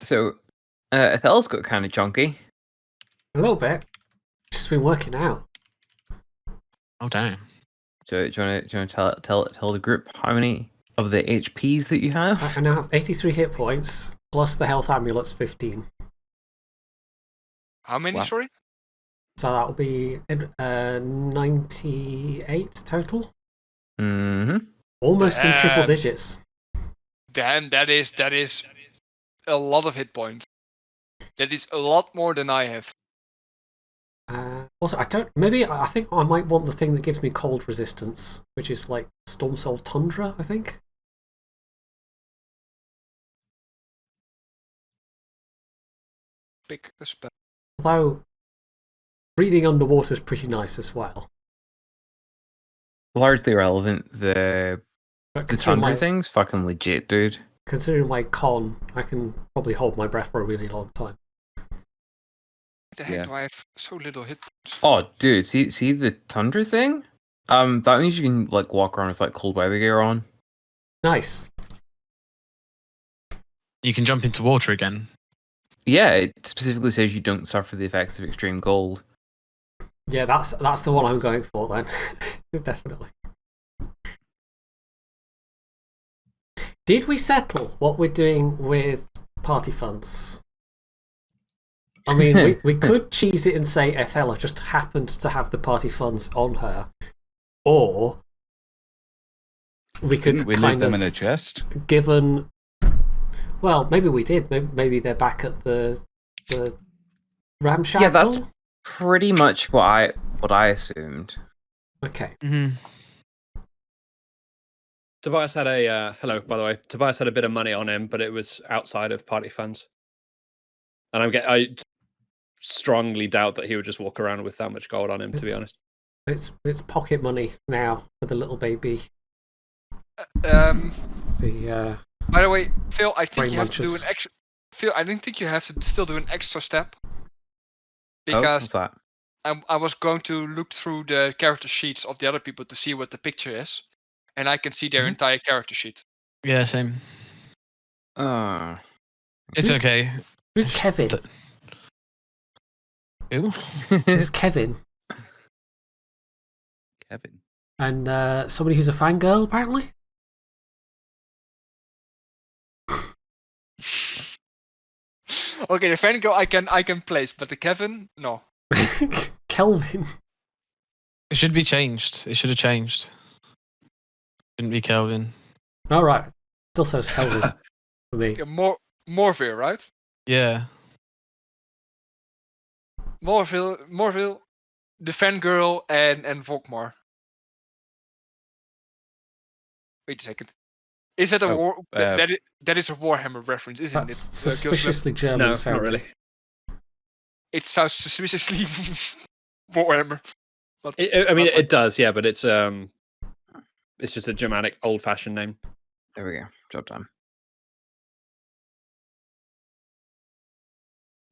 So, Ethel's got kind of chunky. A little bit. Just been working out. Oh damn! Do you want to tell the group how many of the HPs that you have? I now have 83 hit points, plus the health amulet's 15. How many, sorry? So that'll be 98 total. Mm-hmm. Almost in triple digits. Damn, that is a lot of hit points. That is a lot more than I have. Also, I think I might want the thing that gives me cold resistance, which is like Storm Soul Tundra, I think. Pick a spell. Although, breathing underwater is pretty nice as well. Largely irrelevant. The Tundra thing's fucking legit, dude. Considering my con, I can probably hold my breath for a really long time. What the heck do I have so little hit points? Oh, dude, see the Tundra thing? That means you can like walk around with like cold weather gear on. Nice. You can jump into water again. Yeah, it specifically says you don't suffer the effects of extreme cold. Yeah, that's the one I'm going for then. Definitely. Did we settle what we're doing with party funds? I mean, we could cheese it and say Ethella just happened to have the party funds on her, or we could leave them in a chest. Given, well, maybe we did. Maybe they're back at the ramshackle. Yeah, that's pretty much what I assumed. Okay. Mm-hmm. Tobias had a hello, by the way. Tobias had a bit of money on him, but it was outside of party funds, and I strongly doubt that he would just walk around with that much gold on him. To be honest, it's pocket money now for the little baby. By the way, Phil, I think you have to do an extra. Phil, I don't think you have to still do an extra step. Because what's that? I was going to look through the character sheets of the other people to see what the picture is, and I can see their entire character sheet. Yeah, same. It's okay. Who's Kevin? Who? This is Kevin. Kevin. And somebody who's a fangirl, apparently? Okay, the fangirl I can place, but the Kevin, no. Kelvin. It should be changed. It should have changed. Shouldn't be Kelvin. Alright. Still says Kelvin for me. Yeah, Morville, right? Yeah. Morville, the fangirl, and Volkmar. Wait a second. Is that a that is a Warhammer reference, isn't it? Suspiciously German. No, not really. It sounds suspiciously Warhammer. But it does, yeah, but it's just a Germanic, old-fashioned name. There we go. Job time.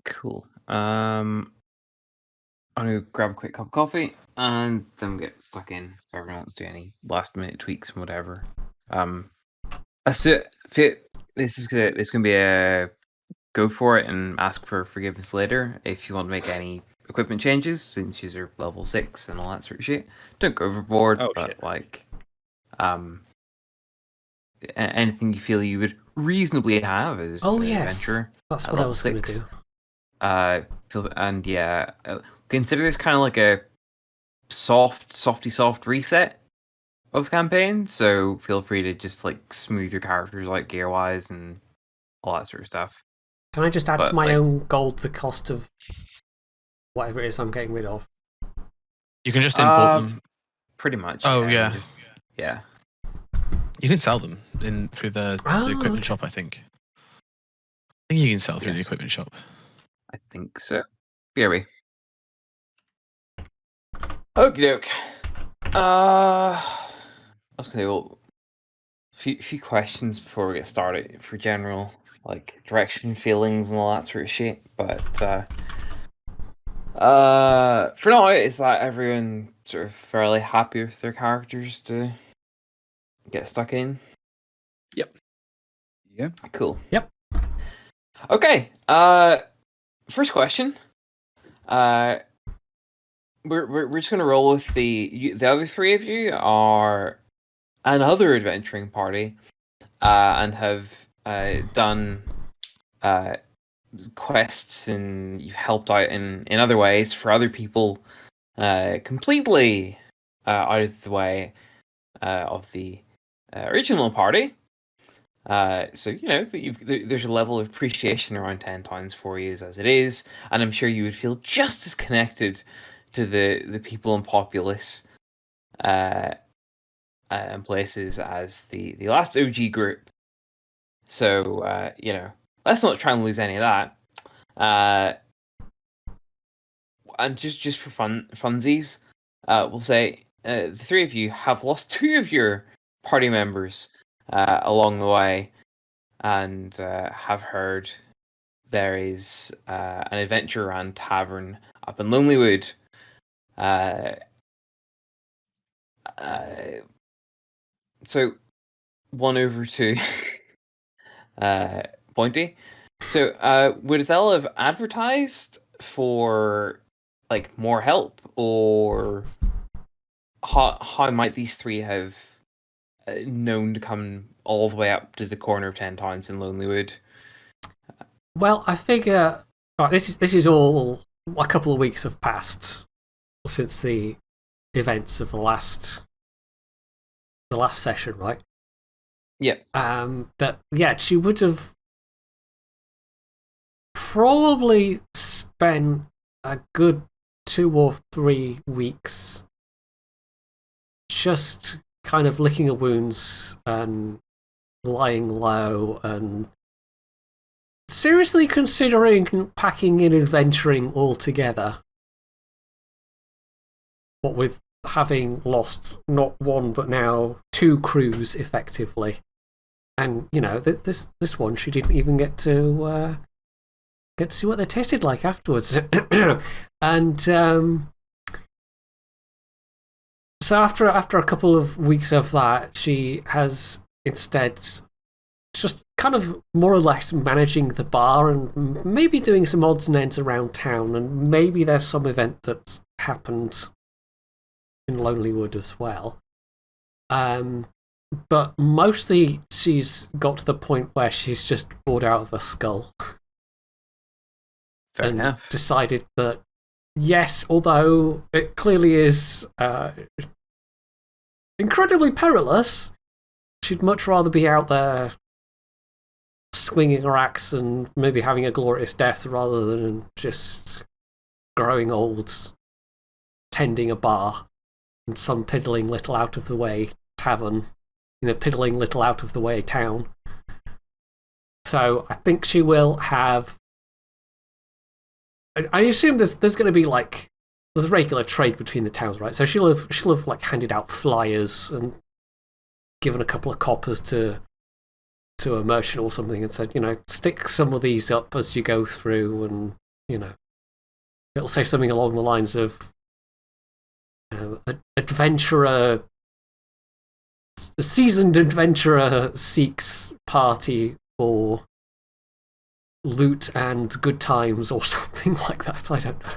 Cool. I'm gonna grab a quick cup of coffee and then we'll get stuck in. If everyone wants to do any last-minute tweaks and whatever. This is gonna be a go for it and ask for forgiveness later if you want to make any equipment changes since you're level 6 and all that sort of shit. Don't go overboard, but like anything you feel you would reasonably have as an adventurer. That's what I was going to do. And yeah, consider this kind of like a soft reset of the campaign, so feel free to just like smooth your characters like gear wise and all that sort of stuff. Can I just add to my own gold the cost of whatever it is I'm getting rid of? You can just import them. Pretty much. Oh yeah. Yeah. You can sell them through the equipment shop, I think. I think you can sell through the equipment shop. I think so. Here we. Okie doke. I was gonna do a few questions before we get started for general like direction, feelings, and all that sort of shit. But for now, is that everyone sort of fairly happy with their characters to get stuck in? Yep. Yeah. Cool. Yep. Okay. First question. We're just gonna roll with the other three of you are another adventuring party, and have done quests, and you've helped out in other ways for other people, completely out of the way of the original party. So there's a level of appreciation around 10 times for you as it is, and I'm sure you would feel just as connected to the people and populace and places as the last OG group. So let's not try and lose any of that. And just for funsies, we'll say the three of you have lost two of your party members along the way, and have heard there is an adventure around tavern up in Lonelywood. So one over to Pointy. So would Ethel have advertised for like more help, or how might these three have known to come all the way up to the corner of 10 Towns in Lonelywood? Well, I figure this is all a couple of weeks have passed since the events of the last session, right? Yeah. She would have probably spent a good 2 or 3 weeks just kind of licking her wounds and lying low and seriously considering packing in adventuring altogether. What with having lost not one but now 2 crews effectively. And, this one she didn't even get to see what they tasted like afterwards. And so after a couple of weeks of that, she has instead just kind of more or less managing the bar and maybe doing some odds and ends around town, and maybe there's some event that's happened in Lonelywood as well. But mostly she's got to the point where she's just bored out of her skull. Fair enough. Decided that, yes, although it clearly is incredibly perilous, she'd much rather be out there swinging her axe and maybe having a glorious death rather than just growing old, tending a bar in some piddling little out of the way tavern in a piddling little out of the way town. So I think she will have. I assume there's going to be there's regular trade between the towns, right? So she'll have like handed out flyers and given a couple of coppers to a merchant or something and said, stick some of these up as you go through, and it'll say something along the lines of adventurer, a seasoned adventurer seeks party for loot and good times or something like that. I don't know.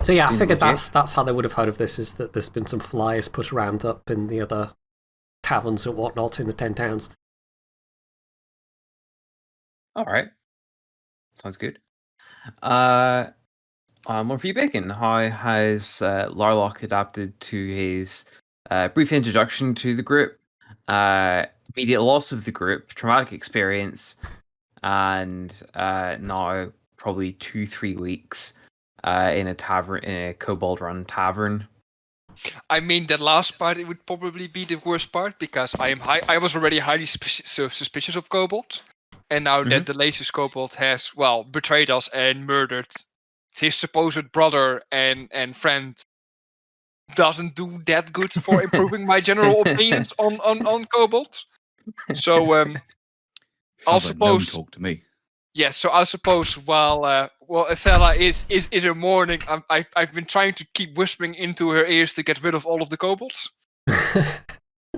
So yeah, I figured that's how they would have heard of this, is that there's been some flyers put around up in the other taverns and whatnot in the 10 towns. All right. Sounds good. One for you, Bacon. How has Larlock adapted to his brief introduction to the group, immediate loss of the group, traumatic experience, and now probably 2-3 weeks in a tavern, in a kobold run tavern? I mean, that last part, it would probably be the worst part, because I was already highly suspicious of kobolds, and now that the latest kobold has betrayed us and murdered his supposed brother and friend, doesn't do that good for improving my general opinions on kobolds. So I'll suppose. Talk to me. Yes, so I suppose while Ethela is in mourning, I've been trying to keep whispering into her ears to get rid of all of the kobolds.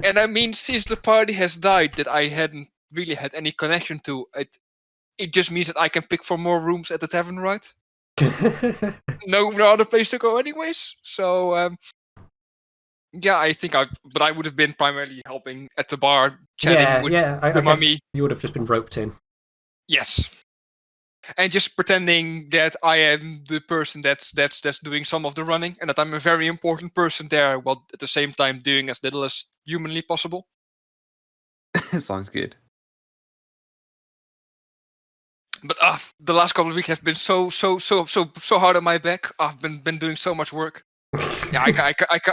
And I mean, since the party has died that I hadn't really had any connection to. It just means that I can pick for more rooms at the tavern, right? No other place to go anyways. So yeah, I think but I would have been primarily helping at the bar, chatting with I the guess mummy. you would have just been roped in. Yes. And just pretending that I am the person that's doing some of the running, and that I'm a very important person there, while at the same time doing as little as humanly possible. Sounds good. But the last couple of weeks have been so hard on my back. I've been doing so much work. Yeah,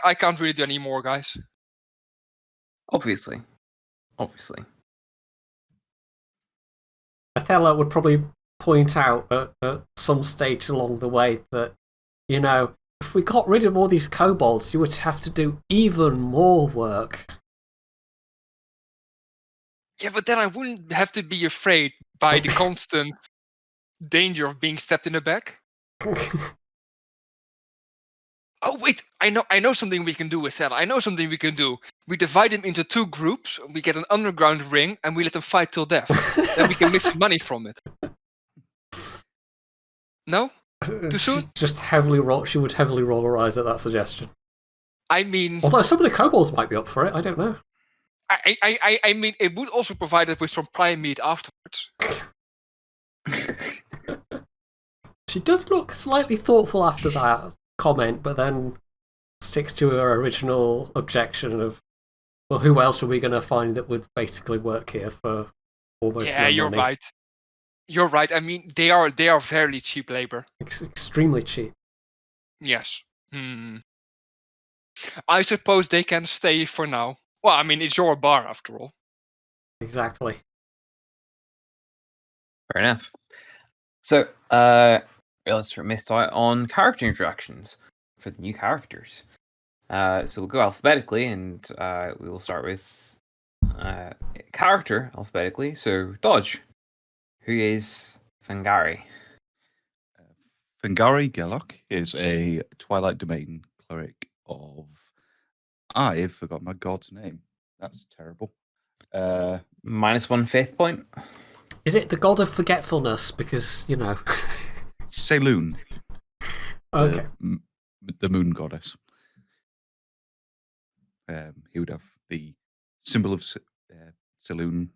I can't really do any more, guys. Obviously. Othello would probably point out at some stage along the way that, if we got rid of all these kobolds, you would have to do even more work. Yeah, but then I wouldn't have to be afraid by the constant danger of being stabbed in the back. Oh wait, I know something we can do with that. I know something we can do. We divide them into 2 groups, we get an underground ring, and we let them fight till death. Then we can make some money from it. No? Too soon? She would heavily roll her eyes at that suggestion. I mean... Although some of the kobolds might be up for it, I don't know. I mean, it would also provide us with some prime meat afterwards. She does look slightly thoughtful after that comment, but then sticks to her original objection of, well, who else are we going to find that would basically work here for almost no money? Yeah, you're right. You're right. I mean, they are fairly cheap labor. Extremely cheap. Yes. I suppose they can stay for now. Well, I mean, it's your bar after all. Exactly. Fair enough. So, let's missed out on character interactions for the new characters. So we'll go alphabetically, and we will start with character alphabetically. So, Dodge, who is Fangari? Fangari Gelok is a Twilight Domain cleric of... I've forgotten my god's name. That's terrible. -1 faith point. Is it the god of forgetfulness? Because, Saloon. Okay. The moon goddess. He would have the symbol of Saloon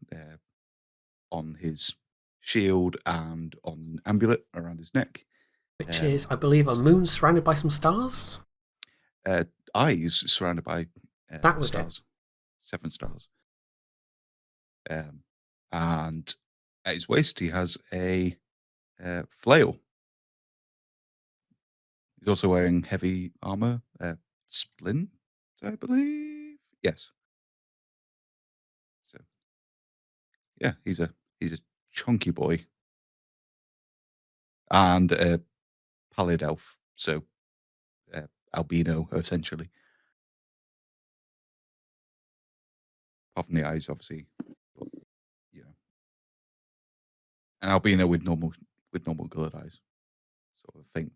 on his shield and on an amulet around his neck. Which is, I believe, a moon surrounded by some stars? Eyes surrounded by That was stars. 7 stars. And at his waist, he has a flail. He's also wearing heavy armor, splint, I believe. Yes. So, yeah, he's a chunky boy, and a pallid elf. So, albino essentially. Apart from the eyes, obviously, but, an albino with normal coloured eyes, sort of faint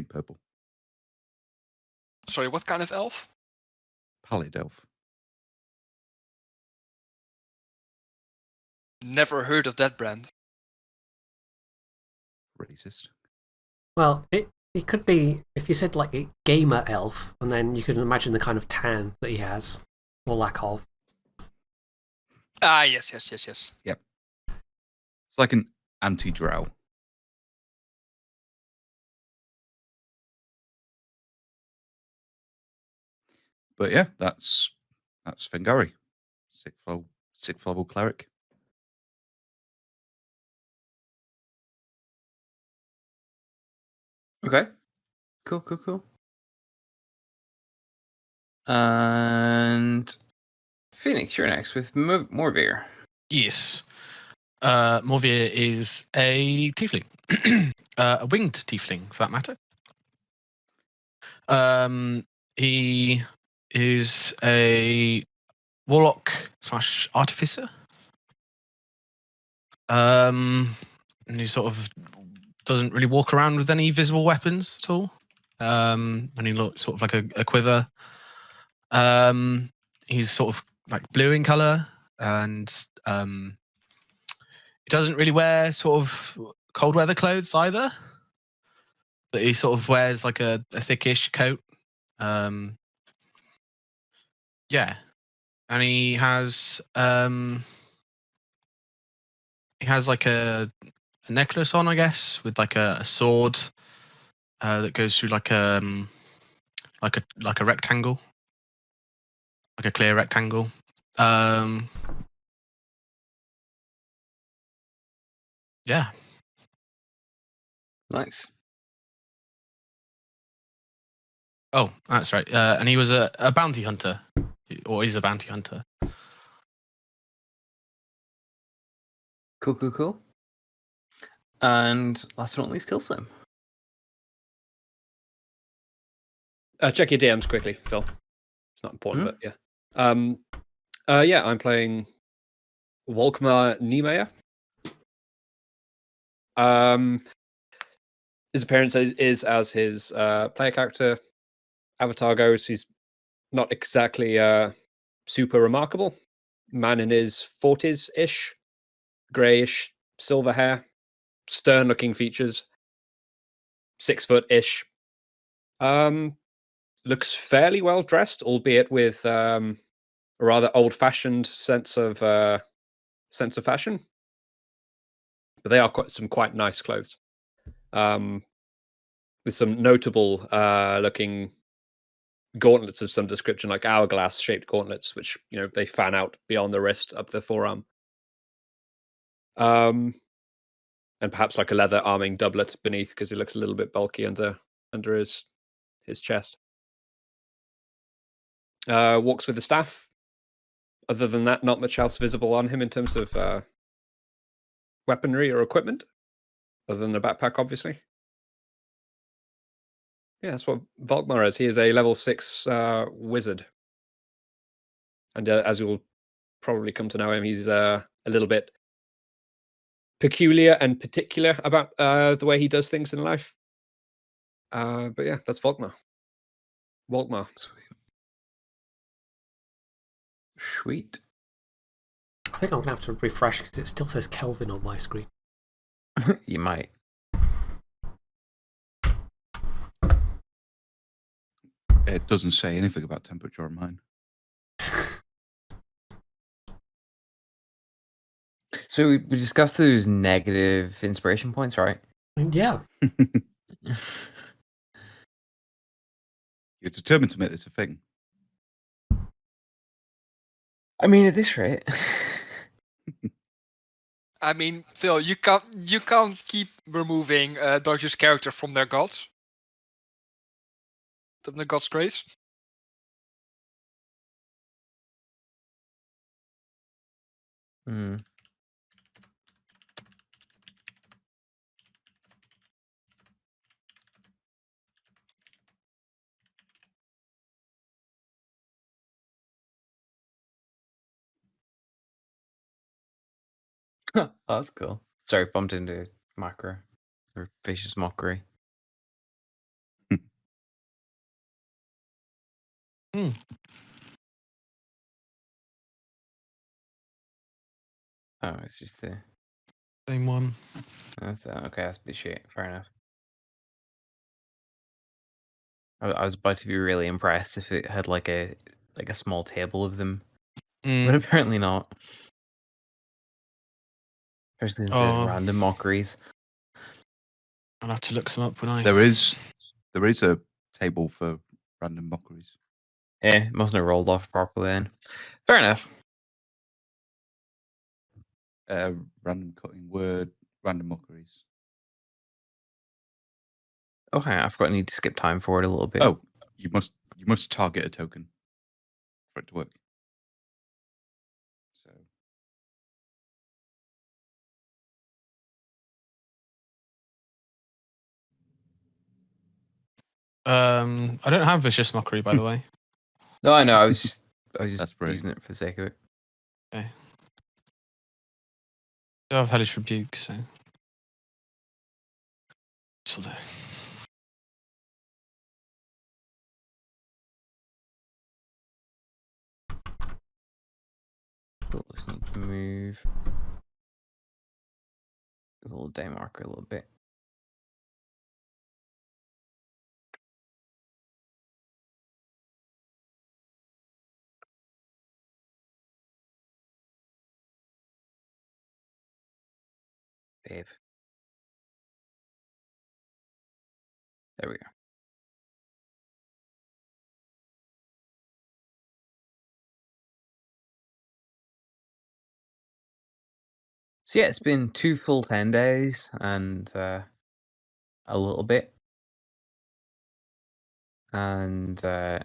purple. Sorry, what kind of elf? Pallid elf. Never heard of that brand. Racist. Well, it could be, if you said like a gamer elf, and then you can imagine the kind of tan that he has, or lack of. Ah, yes. Yep. It's like an anti-drow. But yeah, that's Fangari, 6th level cleric. Okay. Cool. And Phoenix, you're next with Morveer. Yes. Morveer is a tiefling. A winged tiefling, for that matter. He is a warlock / artificer. And he sort of doesn't really walk around with any visible weapons at all. And he looks sort of like a quiver. He's sort of like blue in colour. and he doesn't really wear sort of cold weather clothes either. But he sort of wears like a thickish coat. Yeah, and he has like a necklace on, I guess, with like a sword that goes through like a rectangle, like a clear rectangle. Yeah. Nice. Oh, that's right. And he was a bounty hunter, or he's a bounty hunter. Cool. And last but not least, Killsim. Check your DMs quickly, Phil. It's not important, but yeah. Yeah, I'm playing Volkmar Niemeyer. His appearance is as his player character avatar goes. He's not exactly super remarkable. Man in his 40s-ish, greyish, silver hair, stern-looking features, 6 foot-ish. Looks fairly well dressed, albeit with a rather old-fashioned sense of fashion. But they are quite nice clothes, with some notable looking gauntlets of some description, like hourglass-shaped gauntlets, which they fan out beyond the wrist up the forearm. And perhaps like a leather arming doublet beneath, because he looks a little bit bulky under his chest. Walks with the staff. Other than that, not much else visible on him in terms of weaponry or equipment, other than the backpack, obviously. Yeah, that's what Volkmar is. He is a level 6 wizard. And as you'll probably come to know him, he's a little bit peculiar and particular about the way he does things in life. But yeah, that's Volkmar. Sweet. I think I'm going to have to refresh because it still says Kelvin on my screen. You might. It doesn't say anything about temperature on mine. So we discussed those negative inspiration points, right? Yeah. You're determined to make this a thing. I mean, at this rate. I mean, Phil, you can't keep removing Dodger's character from their gods. From the god's grace. Hmm. Oh, that's cool. Sorry, bumped into macro or vicious mockery. Oh, it's just the Same one. that's okay. That's a bit shit. Fair enough. I was about to be really impressed if it had like a small table of them, but apparently not. Especially instead of random mockeries. I'll have to look some up when I. There is a table for random mockeries. Yeah, mustn't have rolled off properly then. Fair enough. Random cutting word, random mockeries. Okay, I forgot I need to skip time for it a little bit. Oh, you must target a token for it to work. So I don't have vicious mockery, by the way. No, I know. I was just That's brilliant. using it for the sake of it. Okay. I have hellish rebuke, so. Till there. We'll just need to move the little day marker a little bit. Babe. There we go. So yeah, it's been 2 full 10 days and a little bit. And the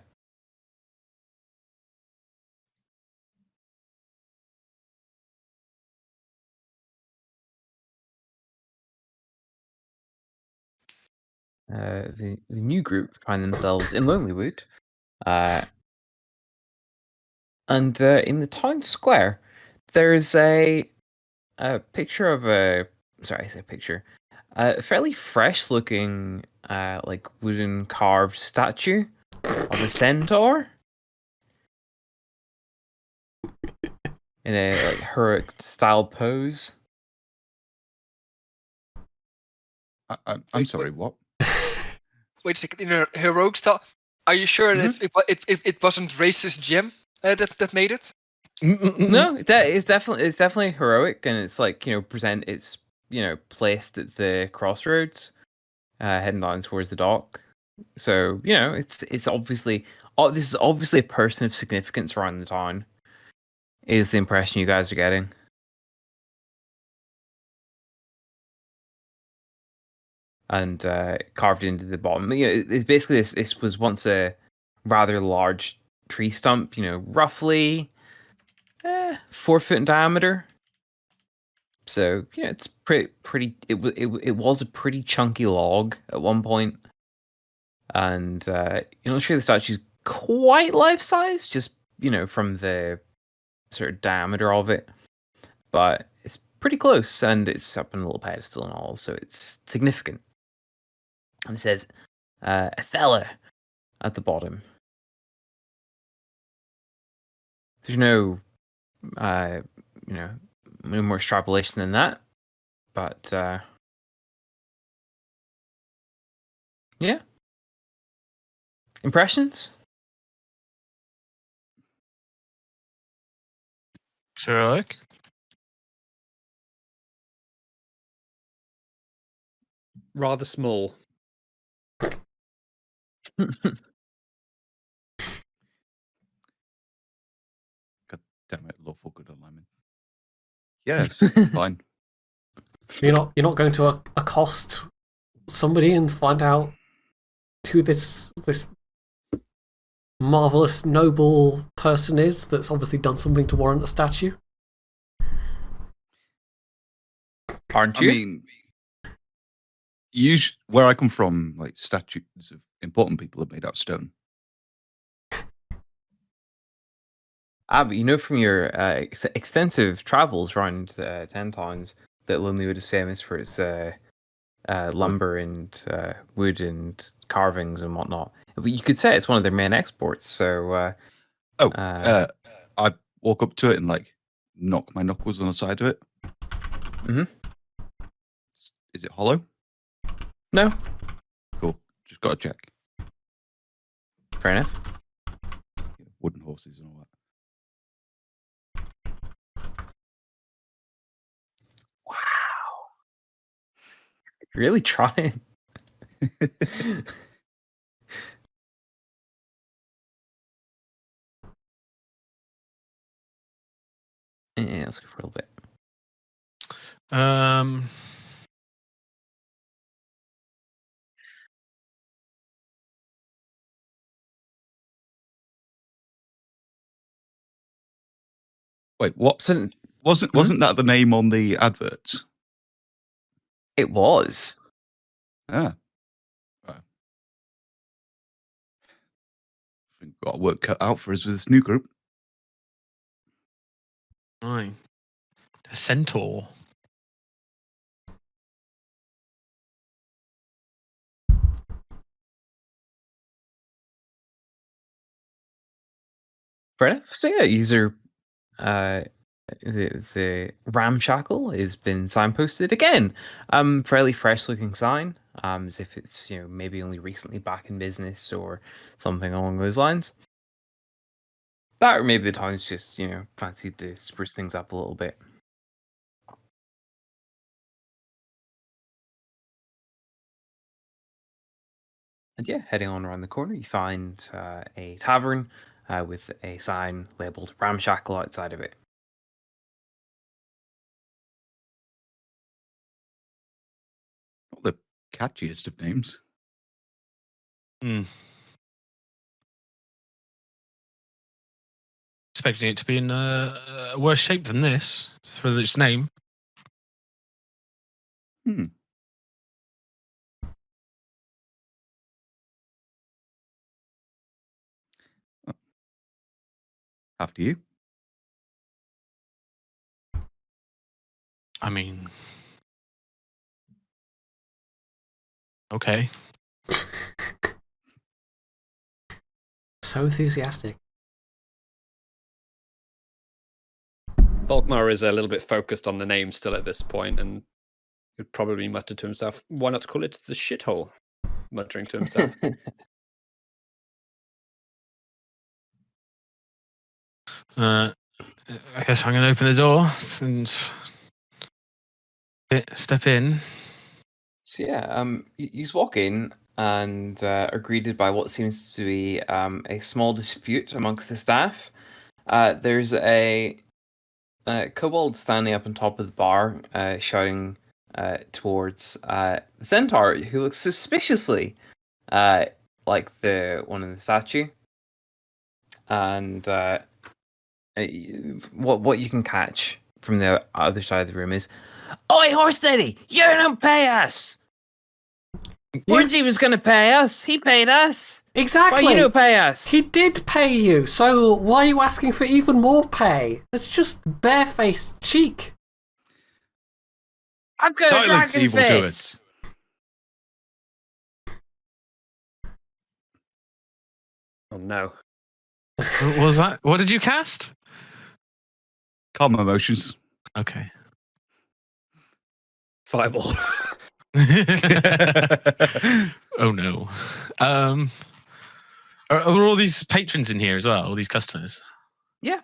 new group find themselves in Lonelywood. And in the town square, there's a picture of a fairly fresh looking like wooden carved statue of a centaur in a like heroic style pose. I'm sorry, what? Wait a second, in a heroic style. Are you sure Mhm. if it wasn't racist Jim that made it? No, it's definitely heroic, and it's like it's placed at the crossroads, heading down towards the dock. So it's obviously this is obviously a person of significance around the town. Is the impression you guys are getting? And carved into the bottom. It's basically this was once a rather large tree stump. Roughly 4 foot in diameter. So it's pretty. It was a pretty chunky log at one point, and you're not sure the statue's quite life size, just from the sort of diameter of it, but it's pretty close, and it's up on a little pedestal and all, so it's significant. And it says Othello at the bottom. There's no no more extrapolation than that, but yeah. Impressions? Heroic. Rather small. God damn it, lawful good alignment. Yes, fine. You're not going to accost somebody and find out who this marvelous noble person is that's obviously done something to warrant a statue? Aren't I you? mean, where I come from, like statues of important people are made out of stone. But from your extensive travels around 10 towns that Lonelywood is famous for its lumber and wood and carvings and whatnot. But you could say it's one of their main exports. So I walk up to it and like knock my knuckles on the side of it. Mhm. Is it hollow? No, Cool. Just got to check. fair enough. Wooden horses and all that. Wow, really trying. Yeah, let's go for a little bit. Wait, what? So Wasn't that the name on the adverts? it was. Ah. I think we've got work cut out for us with this new group. Right. A centaur. Fair enough. So yeah, user the ramshackle has been signposted again. Fairly fresh looking sign. As if it's maybe only recently back in business or something along those lines. That or maybe the town's just fancied to spruce things up a little bit. And yeah, heading on around the corner, you find a tavern with a sign labeled Ramshackle outside of it. Not the catchiest of names. Expecting it to be in worse shape than this for its name. After you. I mean, okay. So enthusiastic. Volkmar is a little bit focused on the name still at this point, and he'd probably mutter to himself, "Why not call it the shithole?" Muttering to himself. I guess I'm going to open the door and step in. So yeah, you just walk in and are greeted by what seems to be a small dispute amongst the staff. There's a kobold standing up on top of the bar, shouting towards the centaur, who looks suspiciously like the one in the statue. And what you can catch from the other side of the room is, "Oi, horse lady, you don't pay us! Wordsy was going to pay us. He paid us. Exactly. Why you don't pay us? He did pay you, so why are you asking for even more pay? That's just barefaced cheek. I've got Silence, a dragon evildoers. face. Oh no. What was that? What did you cast? Calm emotions. Okay. Fireball. Oh no. Are all these patrons in here as well? All these customers? Yeah.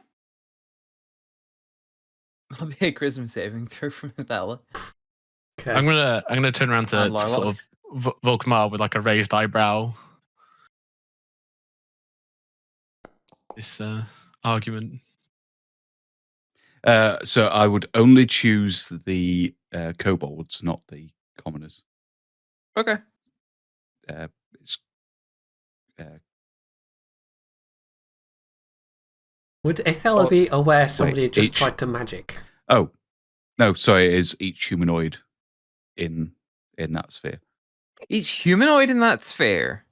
That'll be a charisma saving throw from Adela. Okay. I'm gonna turn around to Larlock. sort of Volkmar with like a raised eyebrow. This argument. So I would only choose the kobolds, not the commoners. Okay. It's Would Ethela be aware somebody had just each- tried to magic? oh no, sorry, it is each humanoid in that sphere. Each humanoid in that sphere.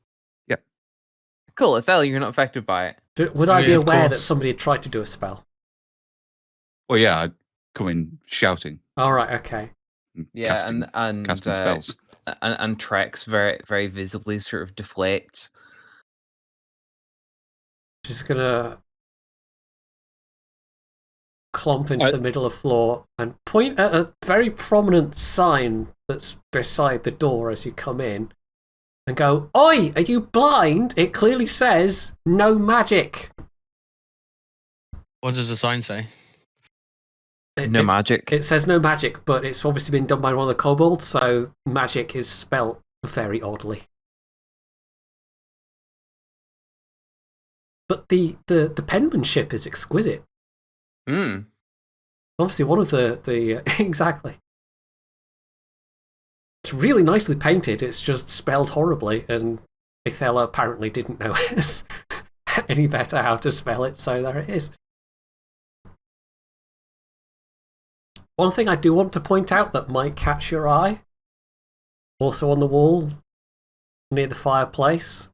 Yep. Cool. Ethel, you're not affected by it. Would I be Yeah, of aware that course. somebody had tried to do a spell? Well, yeah, I'd come in shouting. All right, okay. And Yeah, casting, and casting spells. and Trex very very visibly sort of deflates. Just gonna clomp into the middle of the floor and point at a very prominent sign that's beside the door as you come in and go, "Oi, are you blind? It clearly says no magic." What does the sign say? No magic. It says no magic, but it's obviously been done by one of the kobolds, so magic is spelt very oddly. But the penmanship is exquisite. Obviously, one of the exactly. It's really nicely painted. It's just spelled horribly, and Ethela apparently didn't know any better how to spell it, so there it is. One thing I do want to point out that might catch your eye, also on the wall near the fireplace,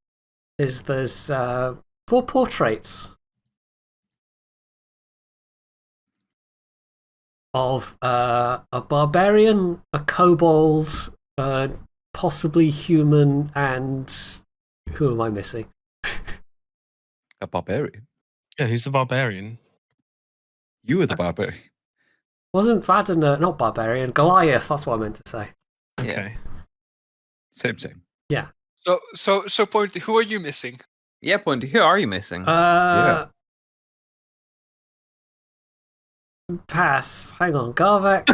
is there's 4 portraits of a barbarian, a kobold, possibly human, and who am I missing? A barbarian. Yeah, who's the barbarian? You were the barbarian. Wasn't Vaden not barbarian? Goliath. That's what I meant to say. Okay. Same. Yeah. So Pointy, who are you missing? Yeah, Pointy, who are you missing? Pass. Hang on, Garvek.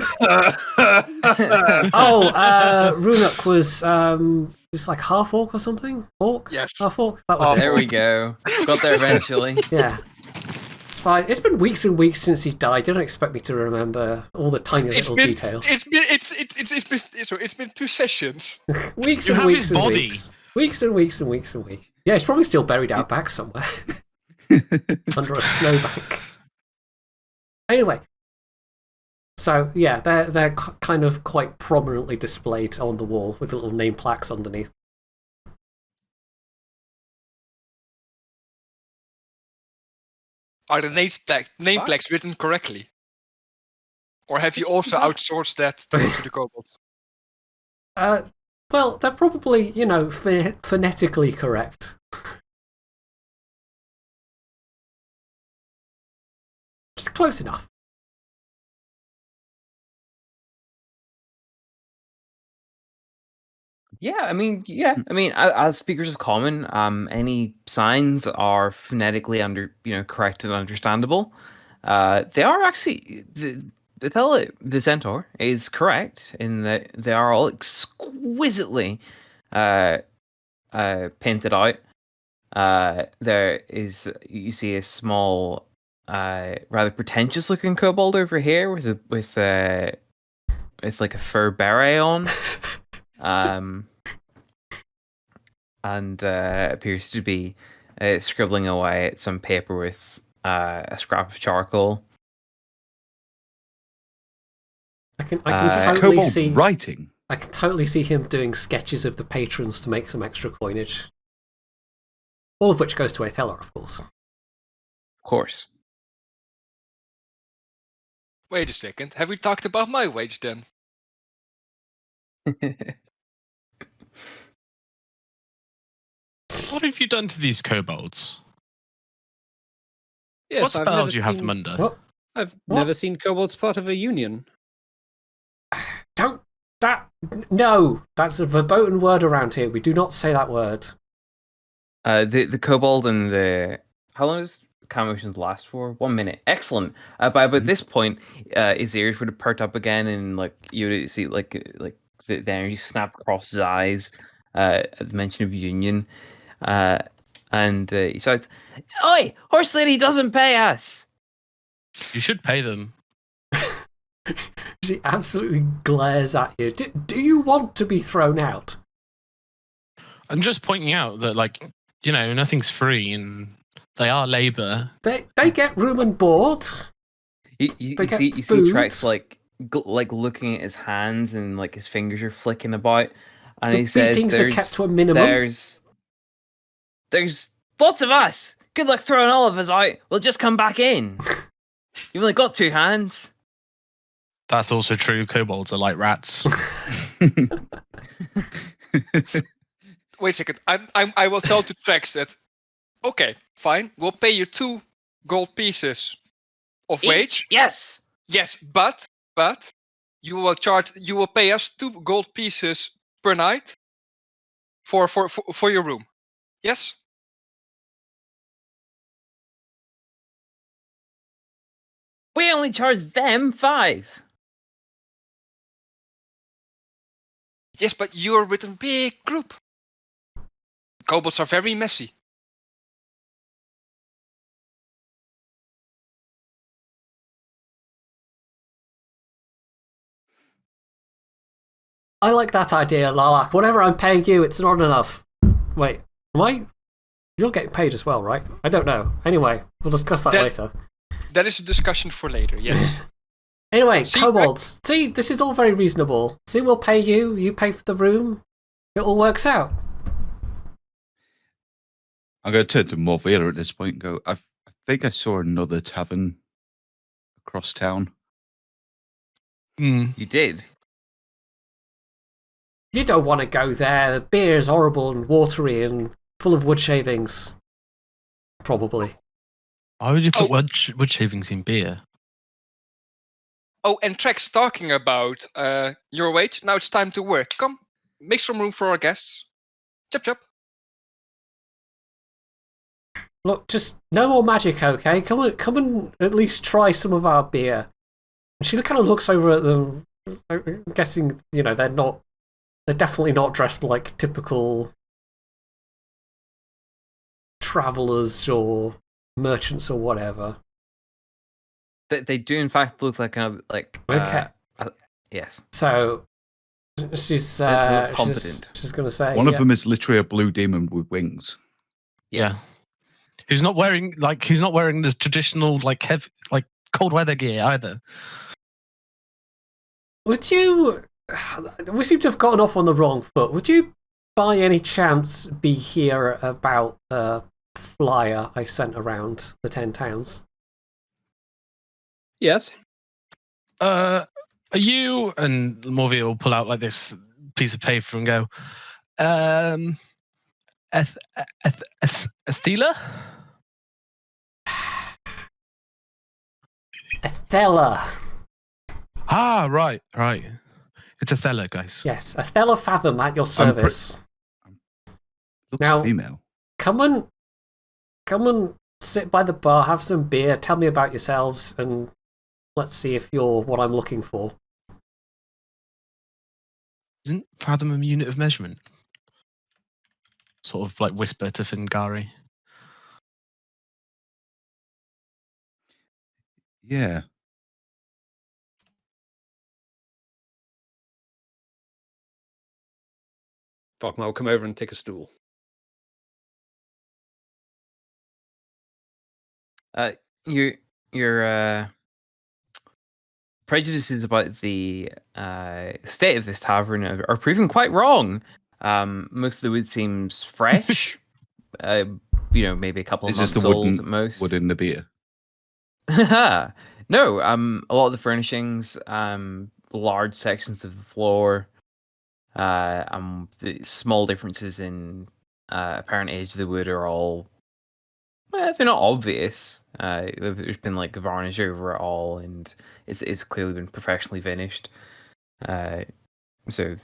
Runuk was like half orc or something. Orc. Yes. Half orc. That was it. There we go. Got there eventually. Yeah. It's fine. It's been weeks and weeks since he died. You don't expect me to remember all the tiny little details. It's been 2 sessions. Weeks You and have weeks his and body. weeks. Weeks and weeks and weeks and weeks. Yeah, he's probably still buried out back somewhere under a snowbank. Anyway, so yeah, they're kind of quite prominently displayed on the wall with little name plaques underneath. Are the name plaques written correctly? Or have you also outsourced that to the kobolds? Well, they're probably, phonetically correct. Just close enough. As speakers of common, any signs are phonetically correct and understandable. They are actually the centaur is correct in that they are all exquisitely painted out. There is, you see a small, rather pretentious looking kobold over here with like a fur beret on. And appears to be scribbling away at some paper with a scrap of charcoal. I can totally see writing. I can totally see him doing sketches of the patrons to make some extra coinage. All of which goes to Athela, of course. Of course. Wait a second. Have we talked about my wage then? What have you done to these kobolds? Yes, What spell do you have them under? What? I've never seen kobolds part of a union. No, that's a verboten word around here. We do not say that word. The kobold and the... How long does conversations last for? 1 minute. Excellent. By about this point, his ears would have perked up again, and you would see the energy snap across his eyes at the mention of union. And he shouts, "Oi! Horse lady doesn't pay us!" You should pay them. She absolutely glares at you. Do you want to be thrown out? I'm just pointing out that, nothing's free, and they are labour. They get room and board. You see Trex looking at his hands, and his fingers are flicking about, and he says, beatings are kept to a minimum. There's lots of us. Good luck throwing all of us out. We'll just come back in. You've only got 2 hands. That's also true. Kobolds are like rats. Wait a second. I will tell to Trex that. Okay, fine. We'll pay you 2 gold pieces of wage. Yes. Yes, but you will pay us 2 gold pieces per night for your room. Yes. We only charge them 5. Yes, but you're with a big group. Kobolds are very messy. I like that idea, Lalak. Whatever I'm paying you, it's not enough. Wait, am I? You're getting paid as well, right? I don't know. Anyway, we'll discuss that later. That is a discussion for later, yes. Anyway, kobolds. See, this is all very reasonable. See, we'll pay you. You pay for the room. It all works out. I'm going to turn to Morvira at this point and go, I think I saw another tavern across town. You did? You don't want to go there. The beer is horrible and watery and full of wood shavings. Probably. Why would you put wood shavings in beer? Oh, and Trex talking about your weight. Now it's time to work. Come, make some room for our guests. Chop chop. Look, just no more magic, okay? Come and at least try some of our beer. And she kind of looks over at them, I'm guessing, they're definitely not dressed like typical travelers or merchants or whatever. They do, in fact, look like Okay. Yes. So she's They look competent. She's going to say One of them is literally a blue demon with wings. Yeah. Who's not wearing this traditional heavy cold weather gear either. Would you? We seem to have gotten off on the wrong foot. Would you, by any chance, be here about a flyer I sent around the 10 towns? Yes. Are you, and Morvia will pull out this piece of paper and go, Athela? Athela. Ah, right. It's Athela, guys. Yes, Athela Fathom at your service. Looks Now- female. Come and sit by the bar, have some beer, tell me about yourselves, and let's see if you're what I'm looking for. Isn't fathom a unit of measurement? Sort of whisper to Fingari. Yeah. Falkmar will come over and take a stool. Your prejudices about the state of this tavern are proven quite wrong. Most of the wood seems fresh. Maybe a couple of Is months this the old at most. wood in the beer? No, a lot of the furnishings, large sections of the floor, the small differences in apparent age of the wood are all, well, they're not obvious. There's been varnish over it all, and it's clearly been professionally finished. So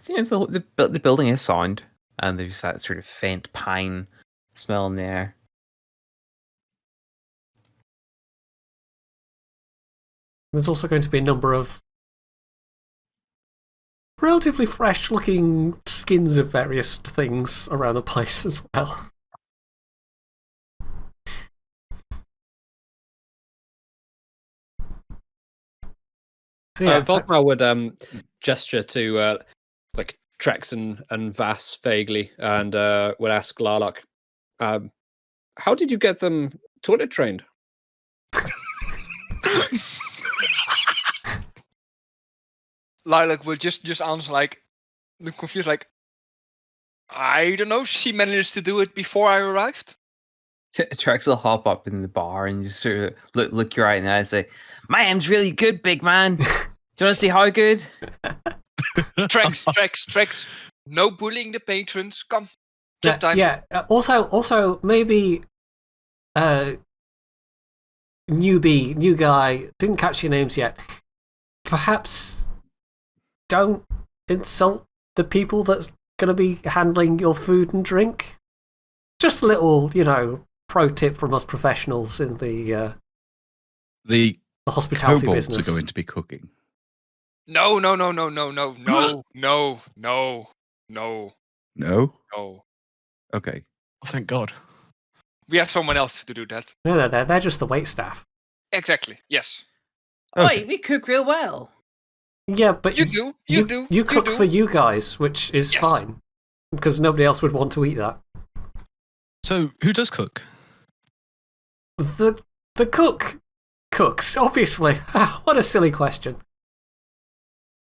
the building is sound, and there's that sort of faint pine smell in the air. There's also going to be a number of relatively fresh-looking skins of various things around the place as well. So Volkmar would gesture to Trex and Vass vaguely, and would ask Larlock, how did you get them toilet trained? Lilac will just answer confused, I don't know. She managed to do it before I arrived. Trex will hop up in the bar and just sort of look you right in the eye and say, "My aim's really good, big man. Do you want to see how good?" Trex. No bullying the patrons. Come. Job time. Yeah. Also, maybe new guy, didn't catch your names yet. Perhaps don't insult the people that's going to be handling your food and drink. Just a little, pro tip from us professionals in the hospitality Kobolds business. are going to be cooking. No. No? No. Okay. Oh, thank God. We have someone else to do that. No, they're just the wait staff. Exactly. Yes. Okay. Wait, we cook real well. Yeah, but You do. You cook do. for you guys, which is Yes. fine, because nobody else would want to eat that. So, who does cook? The cook cooks, obviously. What a silly question.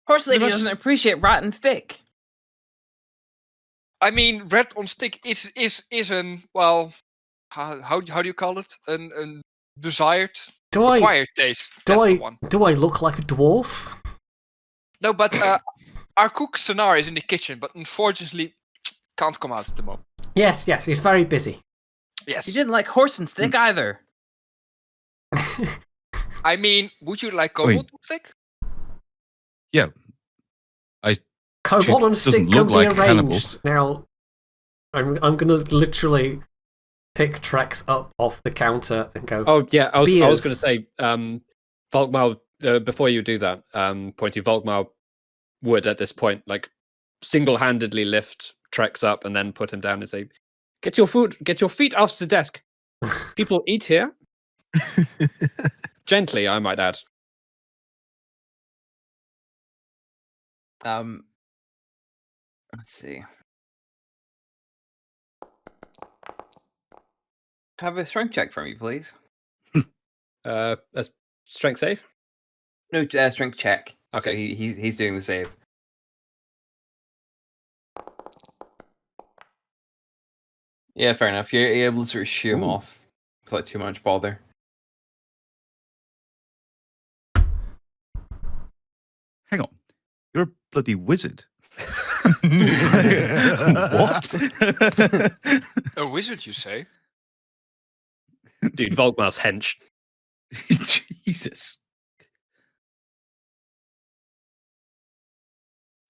Horse lady There must- doesn't appreciate rat and stick. I mean, red on stick is an, well, how do you call it? An desired, acquired taste. That's the one. Do I look like a dwarf? No, but our cook Sonar is in the kitchen, but unfortunately can't come out at the moment. Yes, he's very busy. Yes. You didn't like horse and stick either. I mean, would you like Wait. kobold on stick? Yeah. Kobold on a doesn't stick look can like be a cannibal. arranged. Now, I'm going to literally pick Trex up off the counter and go. Oh yeah, I was going to Beers. say, Volkmar. Before you do that, Pointy, Volkmar would at this point like single-handedly lift Trex up and then put him down and say, "Get your feet off the desk. People eat here." Gently, I might add. Let's see. Have a strength check for me, please. A strength save. No, strength check. Okay. So he's doing the save. Yeah, fair enough. You're able to sort of shoo him off without too much bother. Hang on. You're a bloody wizard. What? A wizard, you say? Dude, Volkmar's hench. Jesus.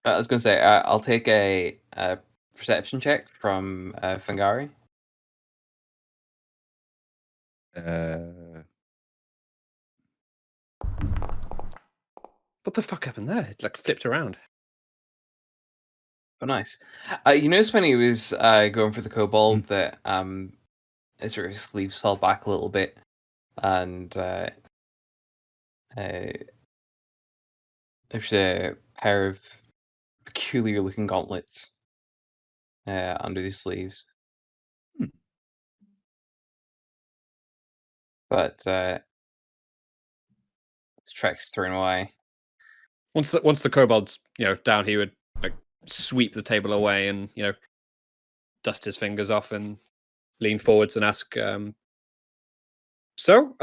I was going to say, I'll take a perception check from Fangari. What the fuck happened there? It like flipped around. Oh, nice. You notice when he was going for the kobold that his sort of sleeves fell back a little bit, and there's a pair of peculiar-looking gauntlets under the sleeves. But Trex thrown away. Once the kobold's down, he would like sweep the table away and dust his fingers off and lean forwards and ask, "So,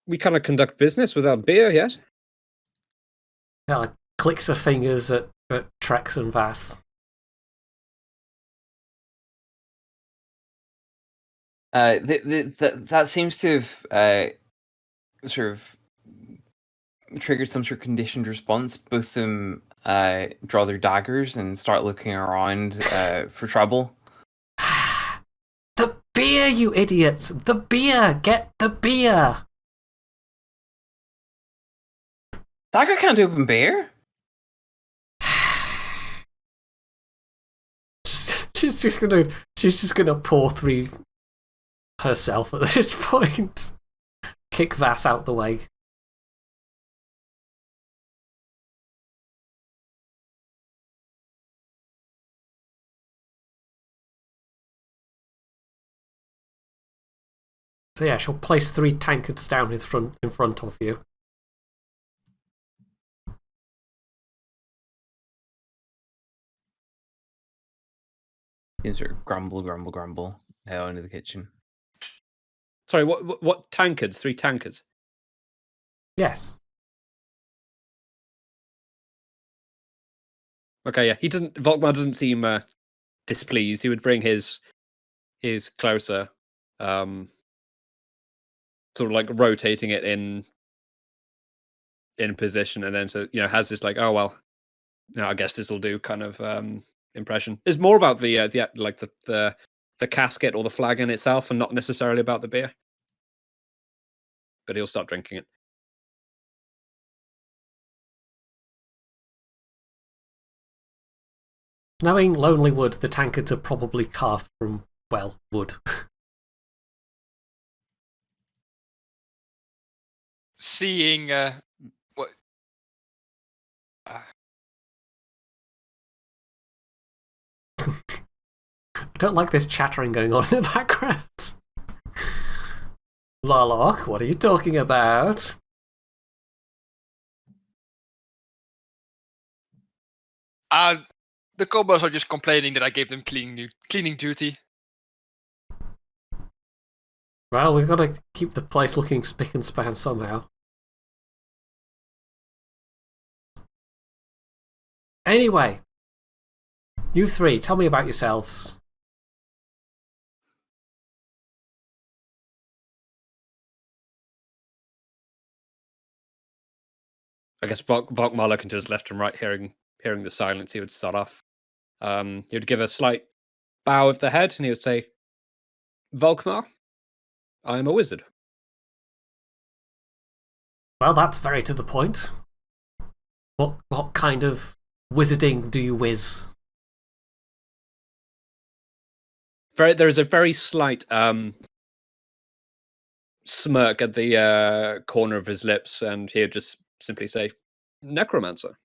we cannot conduct business without beer yet?" Kind of clicks her fingers at Trex and Vass. That seems to have sort of triggered some sort of conditioned response. Both of them draw their daggers and start looking around for trouble. The beer, you idiots! The beer! Get the beer! Dagger can't open beer. She's just gonna pour 3 herself at this point. Kick Vass out the way. So yeah, she'll place 3 tankards down in front of you. You sort of grumble into the kitchen. Sorry, what tankards? 3 tankards. Yes. Okay, yeah. Volkmar doesn't seem displeased. He would bring his closer, sort of like rotating it in position, and then has this like, oh well, I guess this will do kind of impression. It's more about the casket or the flagon itself, and not necessarily about the beer. But he'll start drinking it. Knowing Lonely Wood, the tankards are probably carved from, well, wood. Seeing what. I don't like this chattering going on in the background. Larlock, what are you talking about? The kobolds are just complaining that I gave them cleaning duty. Well, we've got to keep the place looking spick and span somehow. Anyway, you 3, tell me about yourselves. I guess Volkmar looking to his left and right, hearing the silence, he would start off. He would give a slight bow of the head, and he would say, "Volkmar, I am a wizard." Well, that's very to the point. What kind of wizarding do you whiz? There is a very slight smirk at the corner of his lips, and he would just simply say, "Necromancer."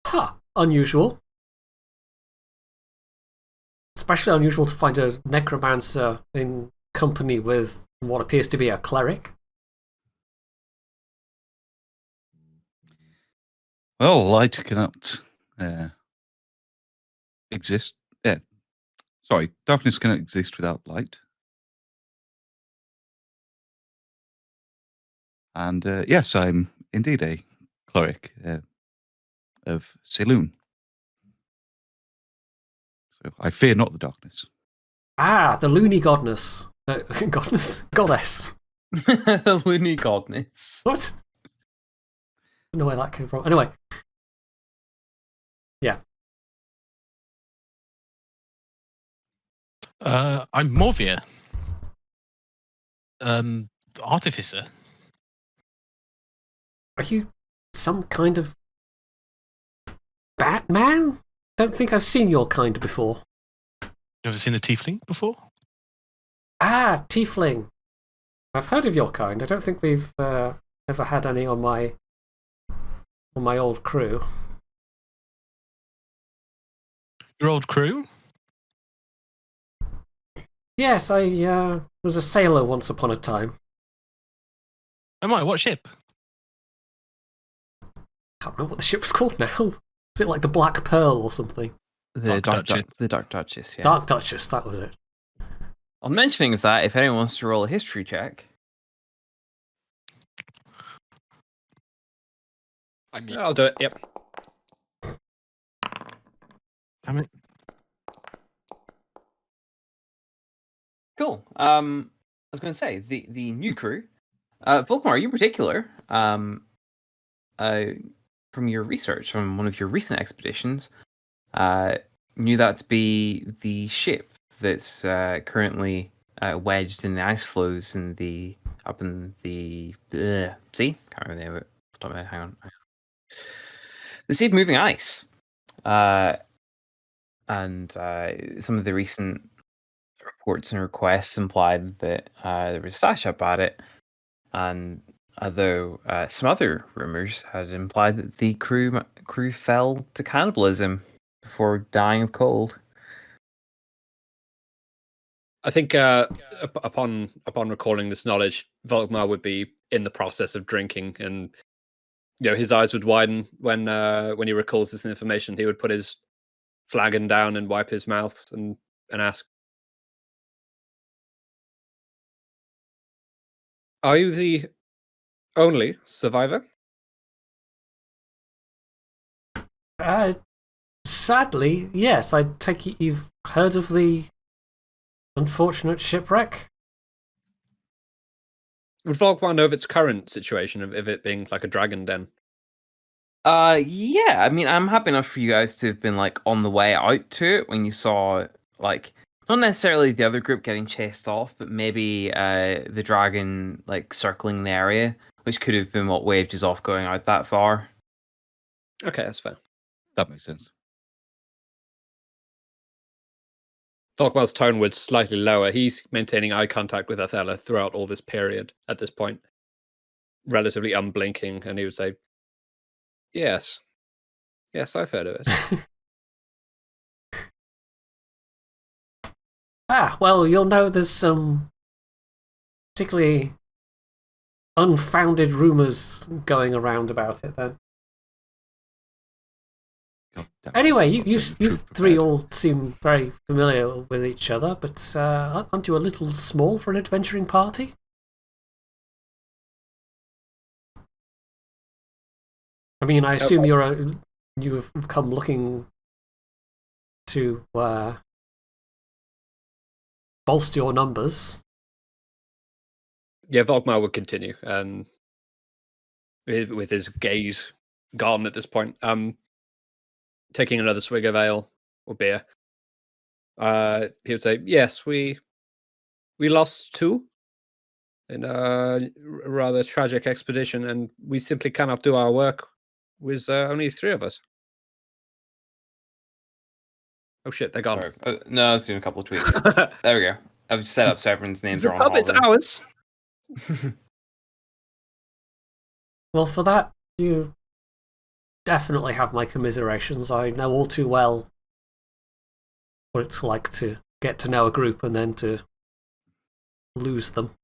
Huh, unusual. Especially unusual to find a necromancer in company with what appears to be a cleric. Well, light cannot exist. Sorry, darkness cannot exist without light. And yes, I'm indeed a cleric of Saloon. So I fear not the darkness. Ah, the loony godness. Goddess. The loony godness. What? I don't know where that came from. Anyway. Yeah. I'm Morvia. Artificer. Are you some kind of Batman? Don't think I've seen your kind before. You ever seen a tiefling before? Ah, tiefling. I've heard of your kind. I don't think we've ever had any on my old crew. Your old crew? Yes, I was a sailor once upon a time. Am I? What ship? Can't remember what the ship was called now. Is it like the Black Pearl or something? The Dark Duchess. The Dark Duchess, yes. Dark Duchess, that was it. On mentioning of that, if anyone wants to roll a history check. I mean, I'll do it. Yep. Damn it. Cool. I was going to say, the new crew, Volkmar, you in particular, from your research, from one of your recent expeditions, knew that to be the ship that's currently wedged in the ice floes up in the sea. Can't remember the name of it. Hang on. The Sea of Moving Ice. And some of the recent reports and requests implied that there was a stash up at it. And although some other rumors had implied that the crew fell to cannibalism before dying of cold. I think upon recalling this knowledge, Volkmar would be in the process of drinking, and his eyes would widen when he recalls this information. He would put his flagon down and wipe his mouth and ask, "Are you the only survivor?" Sadly, yes. I take it you've heard of the unfortunate shipwreck? Would Volkmar know of its current situation, of it being like a dragon den? Yeah. I mean, I'm happy enough for you guys to have been on the way out to it when you saw not necessarily the other group getting chased off, but maybe the dragon circling the area, which could have been what waved us off going out that far. Okay, that's fair. That makes sense. Volkmar's tone was slightly lower. He's maintaining eye contact with Othello throughout all this period at this point, relatively unblinking, and he would say, Yes, I've heard of it." Well, you'll know there's some particularly unfounded rumours going around about it then. God damn it. Anyway, I you wasn't three prepared. all seem very familiar with each other, but aren't you a little small for an adventuring party? I mean, I assume you've come looking to bolster your numbers. Yeah, Volkmar would continue. with his gaze gone at this point. Taking another swig of ale or beer. He would say, "Yes, we lost 2 in a rather tragic expedition, and we simply cannot do our work with only 3 of us." Oh shit, they're gone. Sorry. No, I was doing a couple of tweets. There we go. I've set up so everyone's names are on pub, it's holiday. ours. Well, for that, you definitely have my commiserations. I know all too well what it's like to get to know a group and then to lose them.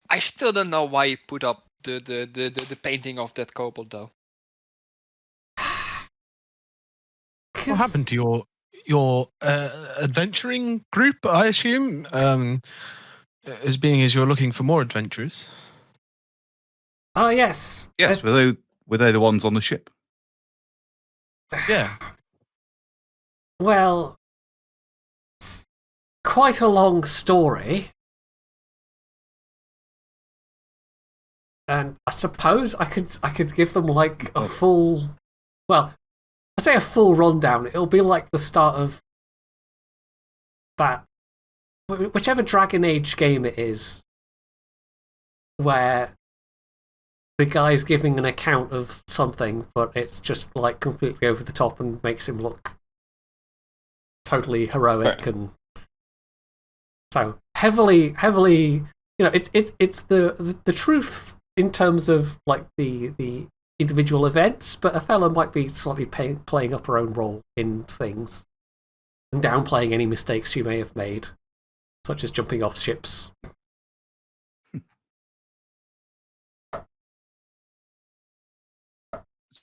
I still don't know why you put up the painting of that kobold, though. What happened to your adventuring group? I assume, as you're looking for more adventurers. Oh, yes. Yes, were they the ones on the ship? Yeah. Well, it's quite a long story. And I suppose I could give them like a full, well, I say a full rundown. It'll be like the start of that, whichever Dragon Age game it is, where the guy's giving an account of something, but it's just like completely over the top and makes him look totally heroic. And so heavily, you know, it's the truth in terms of like the individual events, but Othello might be slightly playing up her own role in things and downplaying any mistakes she may have made, such as jumping off ships.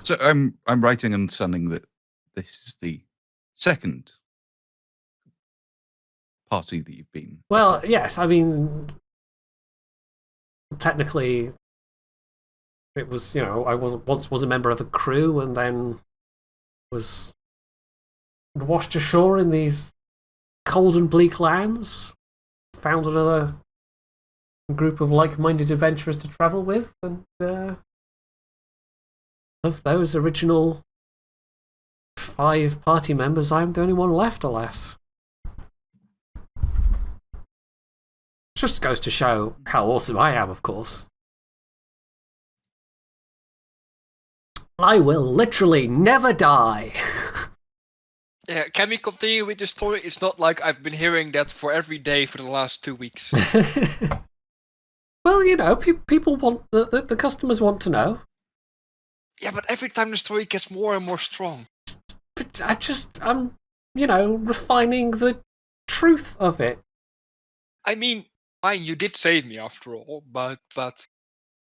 So I'm writing and understanding that this is the second party that you've been. Well, yes, I mean, technically, it was, you know, I was a member of a crew and then was washed ashore in these cold and bleak lands, found another group of like-minded adventurers to travel with, and of those original 5 party members, I'm the only one left, alas. Just goes to show how awesome I am, of course. I will literally never die. Yeah, can we continue with the story? It's not like I've been hearing that for every day for the last 2 weeks. Well, you know, people want the customers want to know. Yeah, but every time the story gets more and more strong. But I'm, you know, refining the truth of it. I mean, fine, you did save me after all, but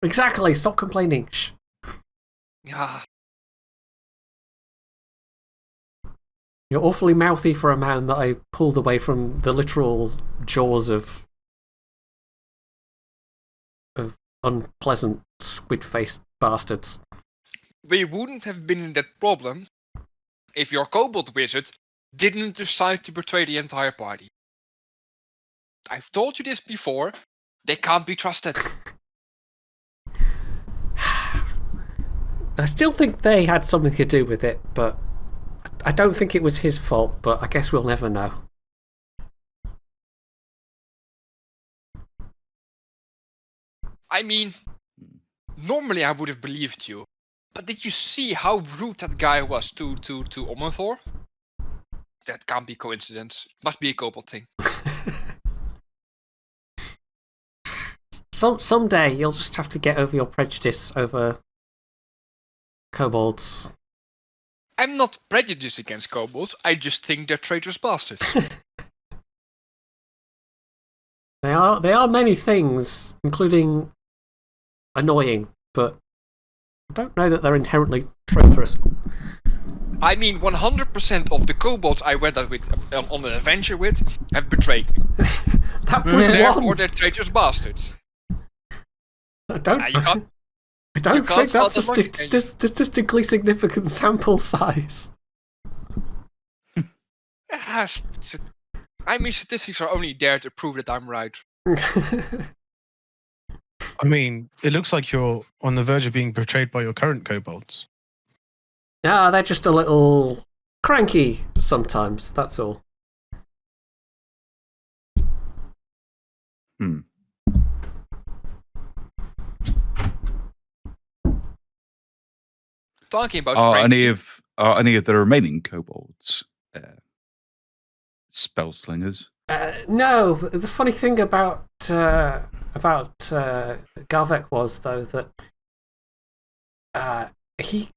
Exactly. Stop complaining. Shh. yeah. You're awfully mouthy for a man that I pulled away from the literal jaws of unpleasant squid-faced bastards. We wouldn't have been in that problem if your kobold wizard didn't decide to betray the entire party. I've told you this before. They can't be trusted. I still think they had something to do with it, but I don't think it was his fault, but I guess we'll never know. I mean, normally I would have believed you. But did you see how rude that guy was to Omothor? That can't be coincidence. Must be a kobold thing. Someday you'll just have to get over your prejudice over kobolds. I'm not prejudiced against kobolds. I just think they're traitorous bastards. They are many things, including annoying, but I don't know that they're inherently traitorous. I mean, 100% of the kobolds I went out with on an adventure with have betrayed me. That was Therefore, one. they're traitorous bastards. I don't can't think that's a fault the logic, can you? statistically significant sample size. I mean, statistics are only there to prove that I'm right. I mean, it looks like you're on the verge of being betrayed by your current kobolds. Ah, they're just a little cranky sometimes, that's all. Talking about Are cranky, any of the remaining kobolds spell slingers? No, the funny thing about Garvek was, though, that he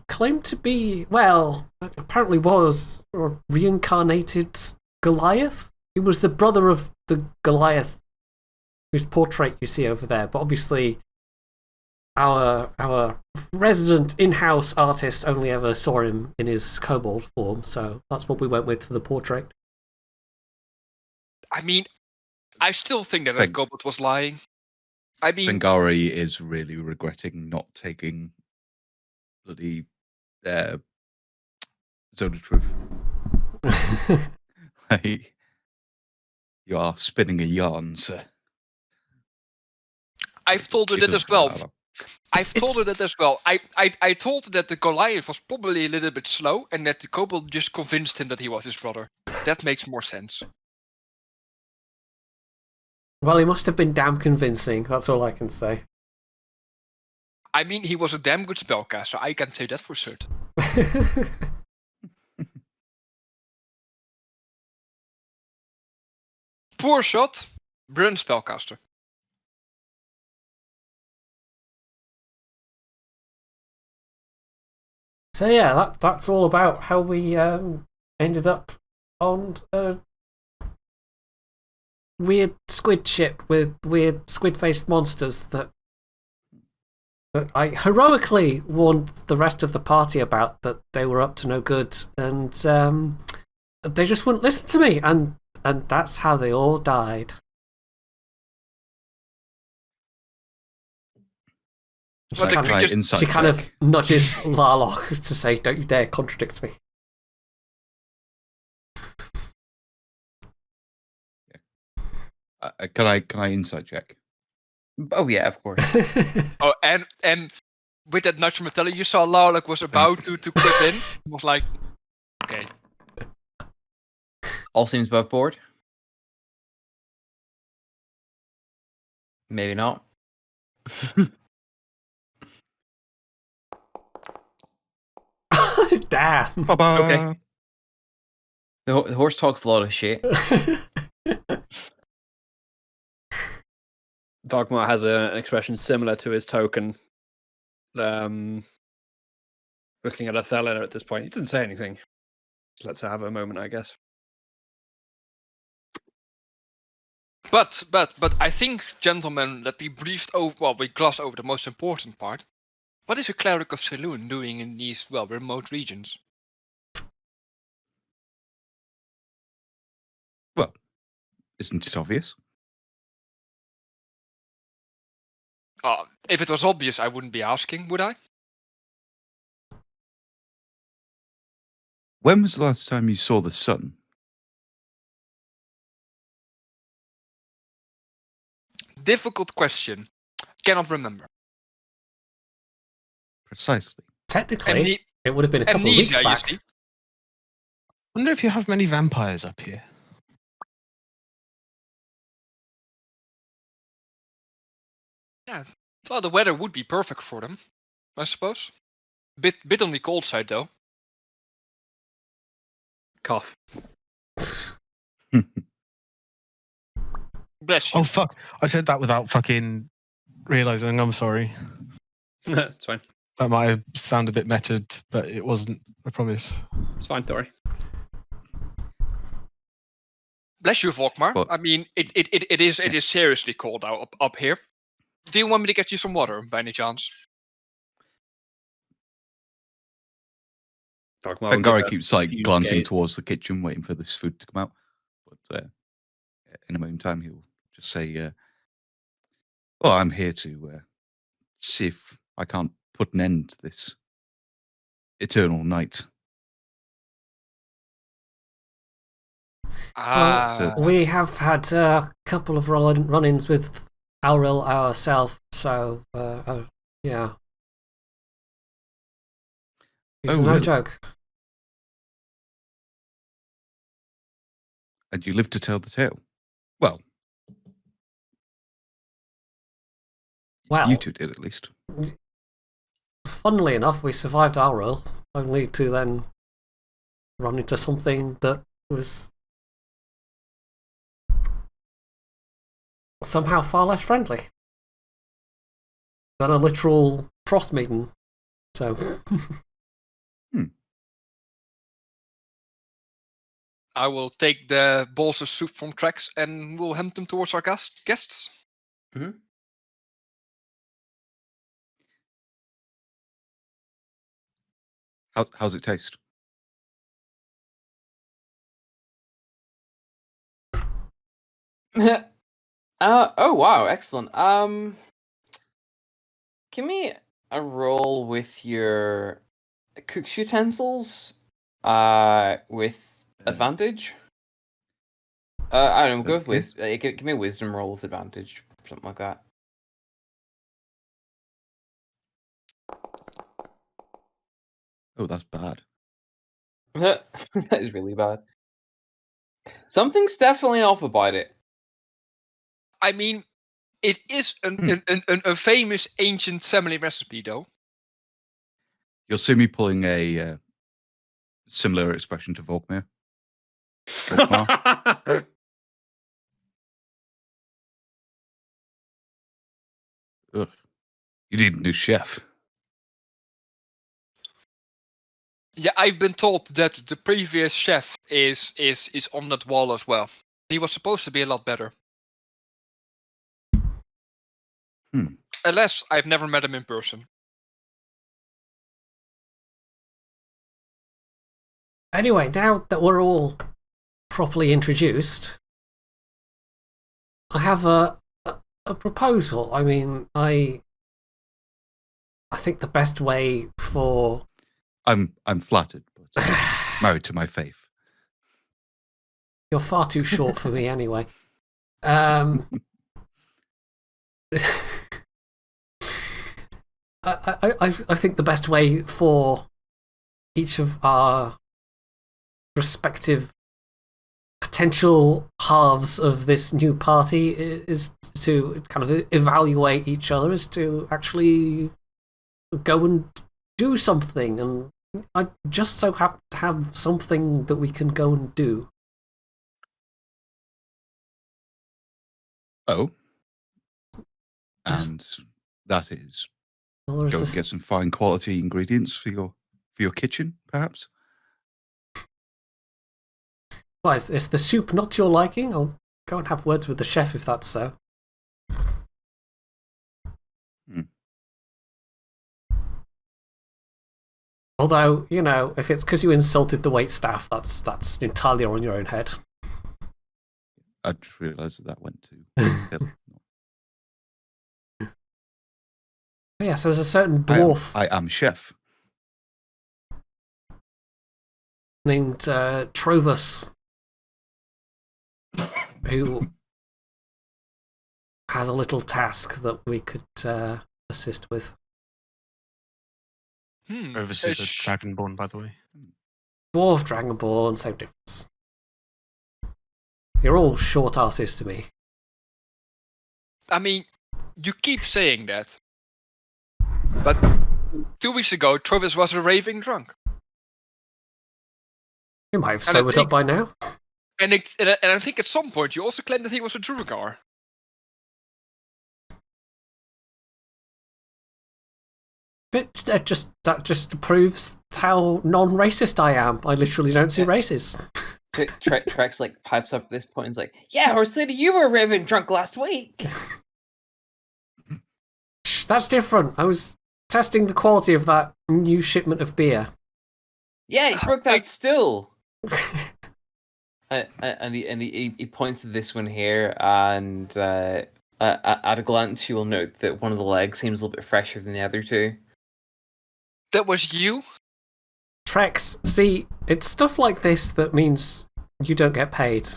claimed to be, well, apparently was a reincarnated Goliath. He was the brother of the Goliath whose portrait you see over there, but obviously our resident in-house artist only ever saw him in his kobold form, so that's what we went with for the portrait. I mean, I still think that kobold was lying. I mean, Vengari is really regretting not taking bloody Zone of Truth. Like, you are spinning a yarn, sir. I've told her that as well. I've told her that as well. I told her that the Goliath was probably a little bit slow, and that the kobold just convinced him that he was his brother. That makes more sense. Well, he must have been damn convincing, that's all I can say. I mean, he was a damn good spellcaster, I can say that for certain. Poor shot, brilliant spellcaster. So yeah, that's all about how we ended up on a weird squid ship with weird squid-faced monsters that I heroically warned the rest of the party about, that they were up to no good, and they just wouldn't listen to me, and that's how they all died. Well, She kind of nudges Larlock to say, "Don't you dare contradict me." Can I insight check? Oh yeah, of course. Oh, and with that nudge from Metallic, you saw Larlock was about to quit in. Was like, okay. All seems above board. Maybe not. Damn. Okay. The horse talks a lot of shit. Dogma has an expression similar to his token. Looking at Othello at this point. He didn't say anything. Just lets her have a moment, I guess. But I think, gentlemen, that we briefed over. Well, we glossed over the most important part. What is a cleric of Saloon doing in these remote regions? Well, isn't it obvious? If it was obvious, I wouldn't be asking, would I? When was the last time you saw the sun? Difficult question. Cannot remember. Precisely. Technically, it would have been a couple of weeks back. I wonder if you have many vampires up here. Yeah, well, the weather would be perfect for them, I suppose. Bit on the cold side, though. Cough. Bless you. Oh, fuck. I said that without fucking realizing. I'm sorry. It's fine. That might have sounded a bit method, but it wasn't, I promise. It's fine, don't worry. Bless you, Volkmar. What? I mean, it is seriously cold out up here. Do you want me to get you some water, by any chance? Vengari keeps glancing towards the kitchen, waiting for this food to come out. But in a moment in time, he'll just say, "Well, I'm here to see if I can't put an end to this eternal night." We have had a couple of run-ins with Auril ourselves, so yeah. It's no really? joke. And you live to tell the tale. Well, you two did at least. Funnily enough, we survived Auril, only to then run into something that was somehow far less friendly than a literal frost maiden. So, I will take the balls of soup from Trex and we'll hand them towards our guests. How's it taste? Oh wow, excellent. Give me a roll with your cook's utensils, with advantage. I don't know, go with give me a wisdom roll with advantage, something like that. Oh, that's bad. That is really bad. Something's definitely off about it. I mean, it is a famous ancient family recipe, though. You'll see me pulling a similar expression to Volkmar. Ugh. You need a new chef. Yeah, I've been told that the previous chef is on that wall as well. He was supposed to be a lot better. Unless I've never met him in person. anyway, now that we're all properly introduced, I have a proposal. I mean, I think the best way for I'm flattered, but married to my faith. You're far too short for me anyway. I think the best way for each of our respective potential halves of this new party is to kind of evaluate each other, is to actually go and do something. And I just so happen to have something that we can go and do. Oh. And that is Well, go and get some fine quality ingredients for your kitchen, perhaps? Why, is the soup not to your liking? I'll go and have words with the chef if that's so. Although, you know, if it's because you insulted the waitstaff, that's entirely on your own head. I just realised that went to... Yes, there's a certain dwarf. I am chef. Named Trovus, who has a little task that we could assist with. Trovus is a dragonborn, by the way. Dwarf, dragonborn, same difference. You're all short artists to me. I mean, you keep saying that. But 2 weeks ago, Trovus was a raving drunk. You might have sobered up by now. And I think at some point you also claimed that he was a Druigar. That just proves how non-racist I am. I literally don't see races. Trex like pipes up at this point and is like, yeah, Horsey, you were raving drunk last week. That's different. I was testing the quality of that new shipment of beer. Yeah, he broke that still. And he points to this one here, and at a glance, you will note that one of the legs seems a little bit fresher than the other two. That was you? Trex, see, it's stuff like this that means you don't get paid.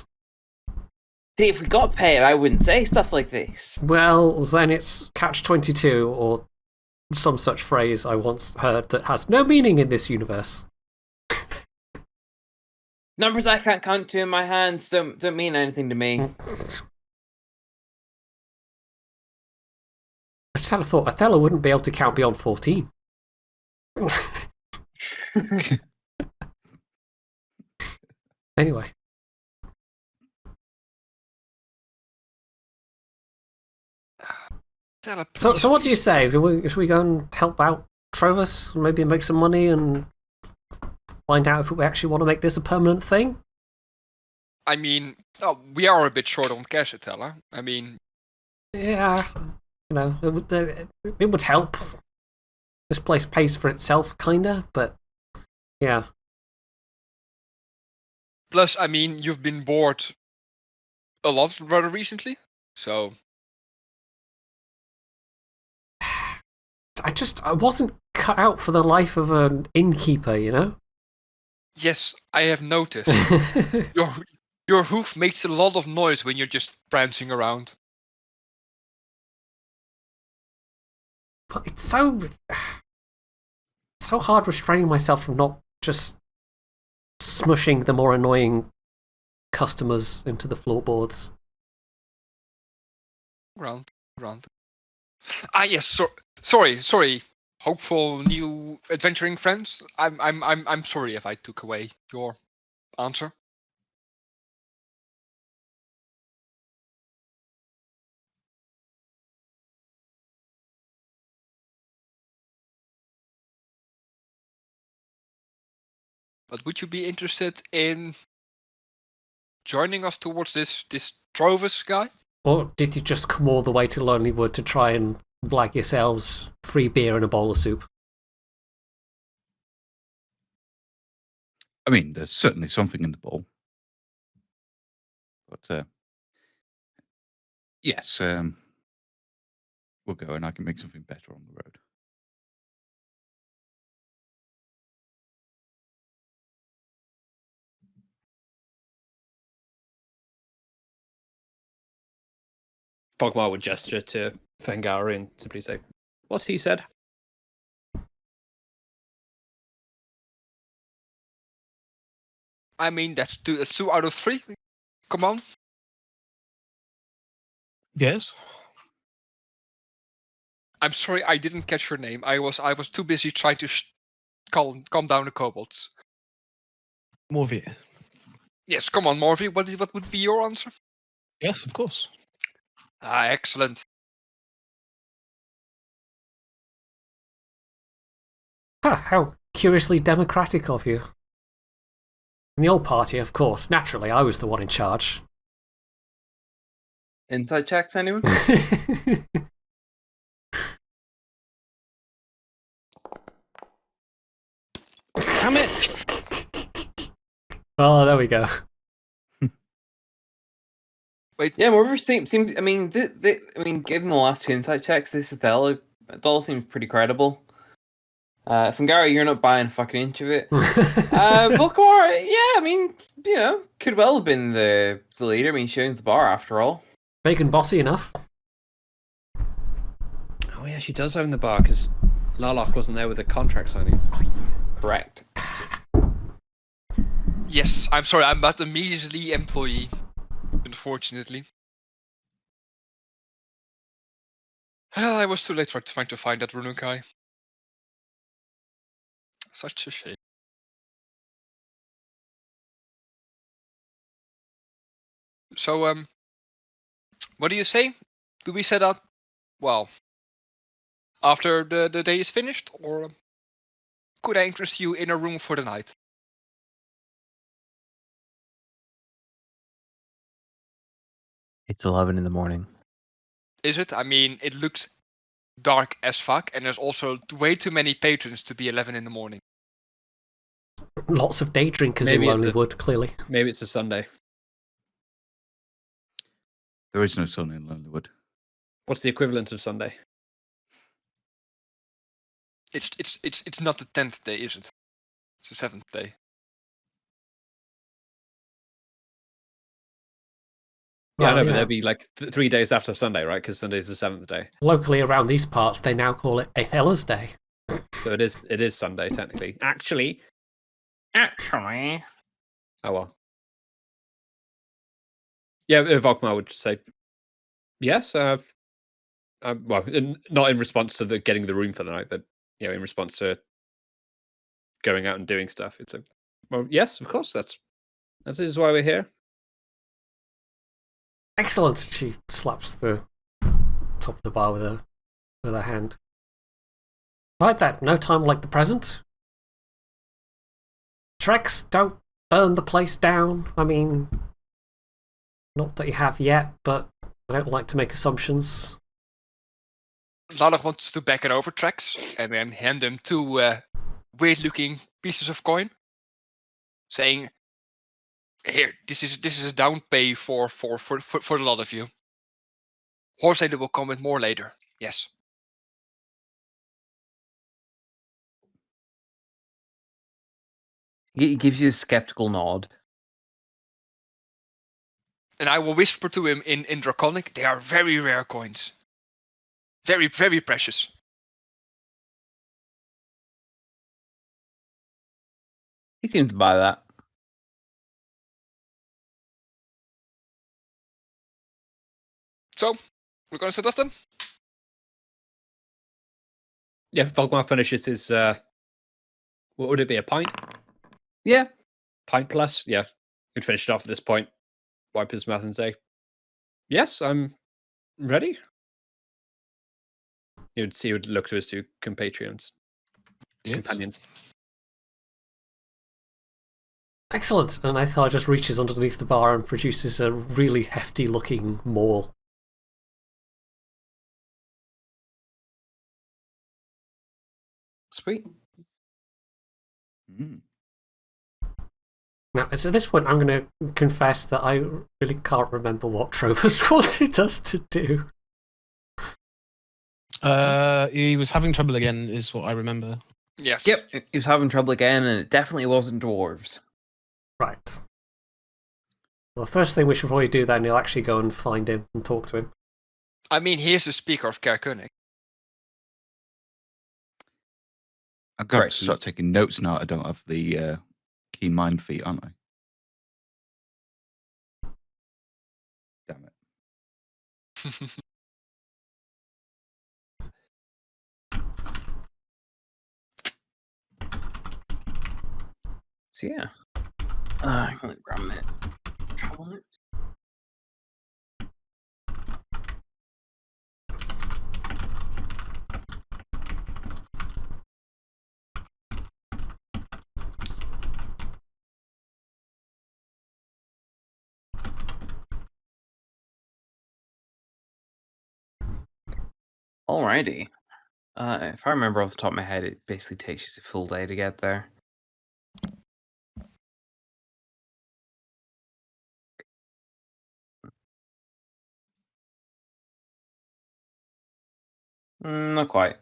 See, if we got paid, I wouldn't say stuff like this. Well, then it's catch-22 or some such phrase I once heard that has no meaning in this universe. Numbers I can't count to in my hands don't mean anything to me. I just had a thought. Othello wouldn't be able to count beyond 14. Anyway. So what do you say? Should we go and help out Trovus? Maybe make some money and find out if we actually want to make this a permanent thing? I mean, we are a bit short on cash, Atella. I mean... Yeah, it would help. This place pays for itself, kinda, but yeah. Plus, I mean, you've been bored a lot rather recently, so... I wasn't cut out for the life of an innkeeper, you know? Yes, I have noticed. Your hoof makes a lot of noise when you're just prancing around. But it's so hard restraining myself from not just smushing the more annoying customers into the floorboards. Ground. Ah, yes. Sorry. Hopeful new adventuring friends. I'm sorry if I took away your answer. But would you be interested in joining us towards this Trovus guy? Or did you just come all the way to Lonelywood to try and blag yourselves free beer and a bowl of soup? I mean, there's certainly something in the bowl. But, yes, we'll go and I can make something better on the road. Fogmar would gesture to Fengari and simply say, "What he said." I mean, that's 2 out of 3. Come on. Yes. I'm sorry, I didn't catch your name. I was too busy trying to calm down the kobolds. Morvi. Yes, come on, Morvi. What would be your answer? Yes, of course. Ah, excellent. How curiously democratic of you. In the old party, of course, naturally, I was the one in charge. Inside checks, anyone? Damn it! Oh, there we go. Wait. Yeah, Morver seems. I mean, given the last 2 insight checks, this Othello doll seems pretty credible. Fungari, you're not buying a fucking inch of it. Volkmar, yeah, I mean, could well have been the leader. I mean, she owns the bar after all. Bacon bossy enough. Oh yeah, she does own the bar because Larlock wasn't there with the contract signing. Correct. Yes, I'm sorry, I'm not a measly employee, unfortunately. I was too late trying to find that Runukai. Such a shame. So, what do you say? Do we set up, well, after the day is finished, or could I interest you in a room for the night? It's 11 in the morning. Is it? I mean, it looks dark as fuck, and there's also way too many patrons to be 11 in the morning. Lots of day drinkers in Lonelywood, clearly. Maybe it's a Sunday. There is no sun in Lonelywood. What's the equivalent of Sunday? It's not the 10th day, is it? It's the 7th day. Yeah, I Well, know, you but know, there'll be like 3 days after Sunday, right? Because Sunday's the 7th day. locally around these parts, they now call it Athella's Day. So it is Sunday, technically. Actually. Actually. Oh, well. Yeah, Vogmar would just say, yes, well, not in response to getting the room for the night, but, in response to going out and doing stuff. It's well, yes, of course, that is why we're here. Excellent. She slaps the top of the bar with her hand. Right then, no time like the present. Trex, don't burn the place down. I mean, not that you have yet, but I don't like to make assumptions. Lalach wants to back it over tracks and then hand them two weird-looking pieces of coin, saying, "Here, this is a down pay for the lot of you. Horseleder will come with more later. Yes." He gives you a skeptical nod. And I will whisper to him in Draconic, they are very rare coins. Very, very precious. He seems to buy that. So, we're going to set off then? Yeah, Vogmar finishes his, what would it be, a pint? Yeah. Pint plus? Yeah. He'd finish it off at this point, wipe his mouth and say, yes, I'm ready. He would look to his two companions. Excellent. And Athel just reaches underneath the bar and produces a really hefty looking maul. Sweet. Mm. Now, so at this point, I'm going to confess that I really can't remember what Trovus wanted us to do. He was having trouble again, is what I remember. Yes. Yep. He was having trouble again, and it definitely wasn't dwarves. Right. Well, the first thing we should probably do then is actually go and find him and talk to him. I mean, he is the speaker of Kerkunik. I've got Right, to start taking notes now. I don't have the keen mind feat, aren't I? Damn it. So yeah. I'm gonna grab a minute. Travel notes. Alrighty. If I remember off the top of my head, it basically takes you a full day to get there. Not quite.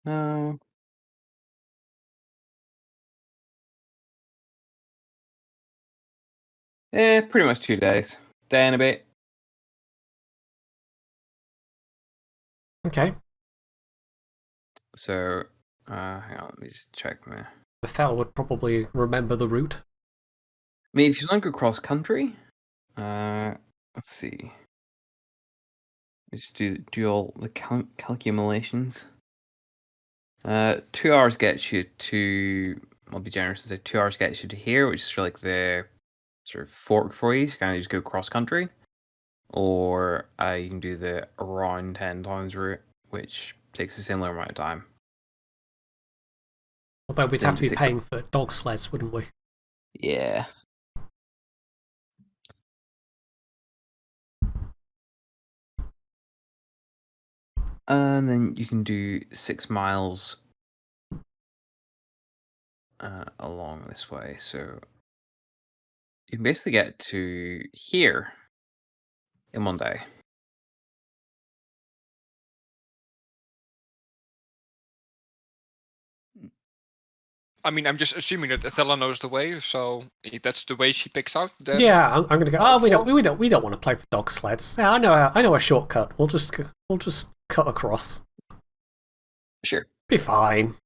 No. Pretty much 2 days. Day and a bit. Okay. So, hang on, let me just check my... Athel would probably remember the route. I mean, if you want to go cross country, let's see. Let's do all the calculations. 2 hours gets you to... I'll be generous and say 2 hours gets you to here, which is like the sort of fork for you. So you kind of just go cross country. Or you can do the around 10 times route, which takes a similar amount of time. Although we'd have to be 76 paying for dog sleds, wouldn't we? Yeah. And then you can do 6 miles along this way. So you can basically get to here in 1 day. I mean, I'm just assuming that Athela knows the way, so if that's the way she picks out. Then Yeah, I'm going to go. Oh, we Powerful. don't want to play for dog sleds. Yeah, I know a shortcut. We'll just cut across. Sure. Be fine.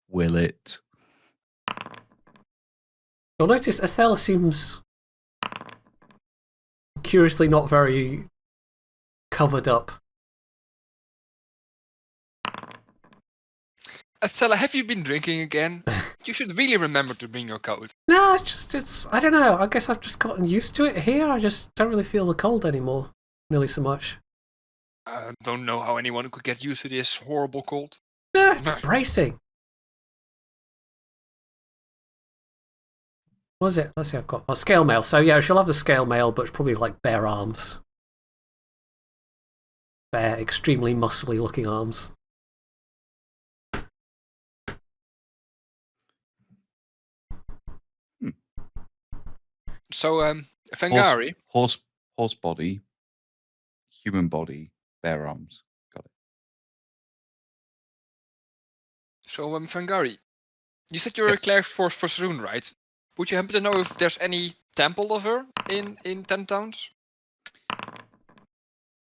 Will it? You'll notice Athela seems curiously not very covered up. Athela, have you been drinking again? You should really remember to bring your coat. No, it's I don't know. I guess I've just gotten used to it here. I just don't really feel the cold anymore, nearly so much. I don't know how anyone could get used to this horrible cold. Yeah, it's bracing. What is it? Let's see, I've got a scale mail. So yeah, she'll have a scale mail, but it's probably like bare arms. Bare, extremely muscly looking arms. So, Fangari. Horse body, human body, bare arms. Got it. So, Fangari, you said you're a Yes. cleric for Sroon, right? Would you happen to know if there's any temple of her in 10 towns?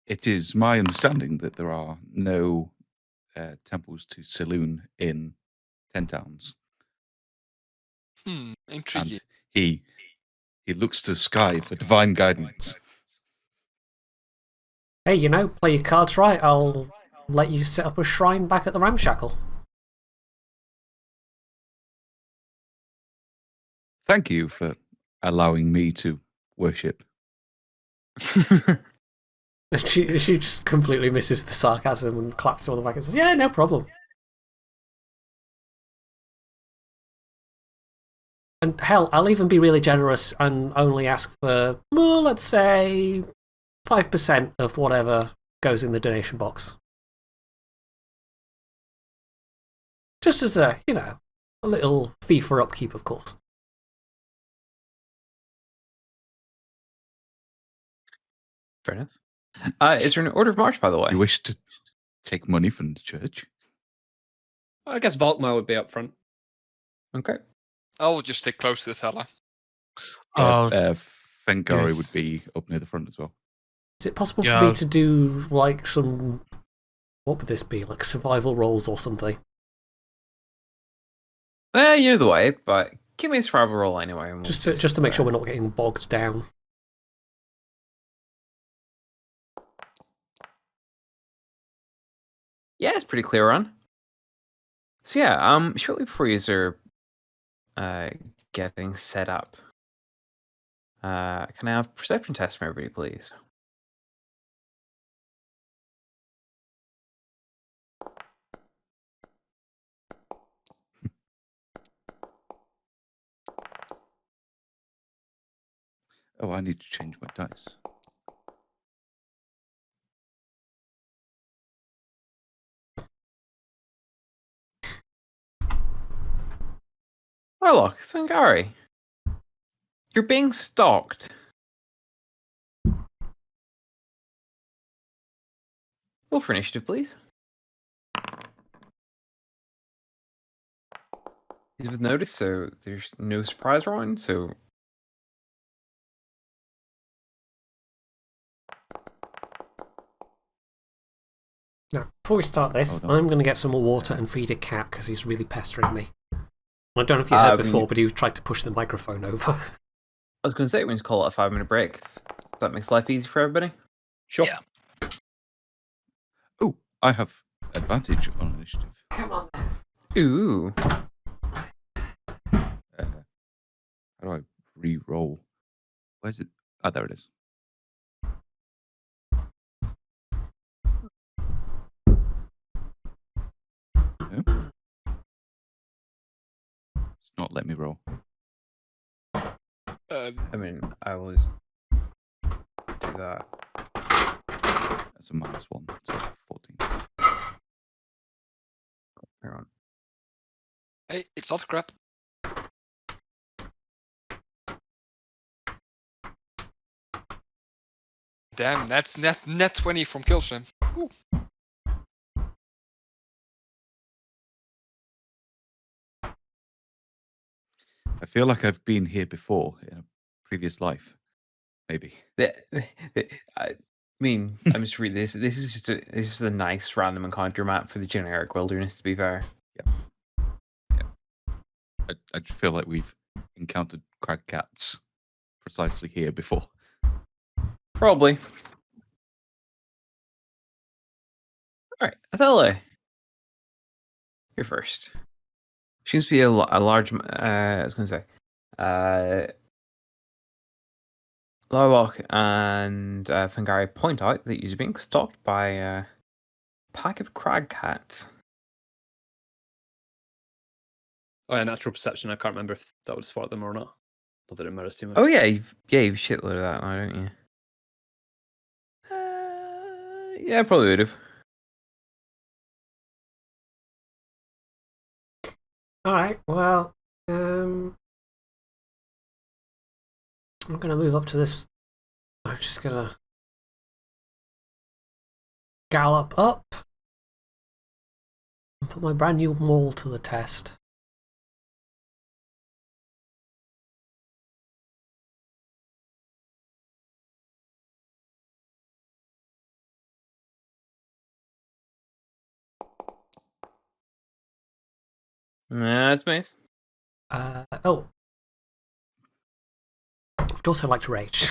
It is my understanding that there are no temples to Saloon in 10 towns. Intriguing. And he looks to the sky for divine guidance. Hey, play your cards right. I'll let you set up a shrine back at the Ramshackle. Thank you for allowing me to worship. She just completely misses the sarcasm and claps him on the back and says, "Yeah, no problem." And hell, I'll even be really generous and only ask for, well, let's say 5% of whatever goes in the donation box. Just as a little fee for upkeep, of course. Fair enough. Is there an order of march, by the way? You wish to take money from the church? I guess Volkmar would be up front. Okay. I'll just stick close to Athela. Fengari yes. would be up near the front as well. Is it possible for me to do like some, what would this be, like survival rolls or something? You know the way, but give me a survival roll anyway. And Just to make sure we're not getting bogged down. Yeah, it's pretty clear on. So yeah, shortly before you are getting set up, can I have a perception test from everybody, please? Oh, I need to change my dice. Oh look, Fangari. You're being stalked. Roll for initiative, please. He's with notice, so there's no surprise round, so... Now, before we start this, Hold on. I'm going to get some more water and feed a cat because he's really pestering me. I don't know if you heard before, but he tried to push the microphone over. I was going to say, we just call it a 5-minute break. If that makes life easy for everybody. Sure. Yeah. Oh, I have advantage on initiative. Come on. Ooh. How do I re-roll? Where's it? Ah, there it is. No? It's not letting me roll. I mean, I will just do that. That's a -1, so 14. Hang on. Hey, it's not crap. damn, that's net 20 from Killstream. Ooh. I feel like I've been here before in a previous life, maybe. I mean, I'm just reading this. This is just a nice random encounter map for the generic wilderness. To be fair, I feel like we've encountered crag cats precisely here before. probably. All right, Othello, you're first. Seems to be a large. I was going to say, Larlock and Fangari point out that you're being stalked by a pack of crag cats. Oh, yeah, natural perception. I can't remember if that would spot them or not. Not that it matters too much. Oh yeah, you've shitload of that now, don't you? Yeah, probably would have. All right. Well, I'm gonna move up to this. I'm just gonna gallop up and put my brand new maul to the test. That's nice. Oh. I'd also like to rage.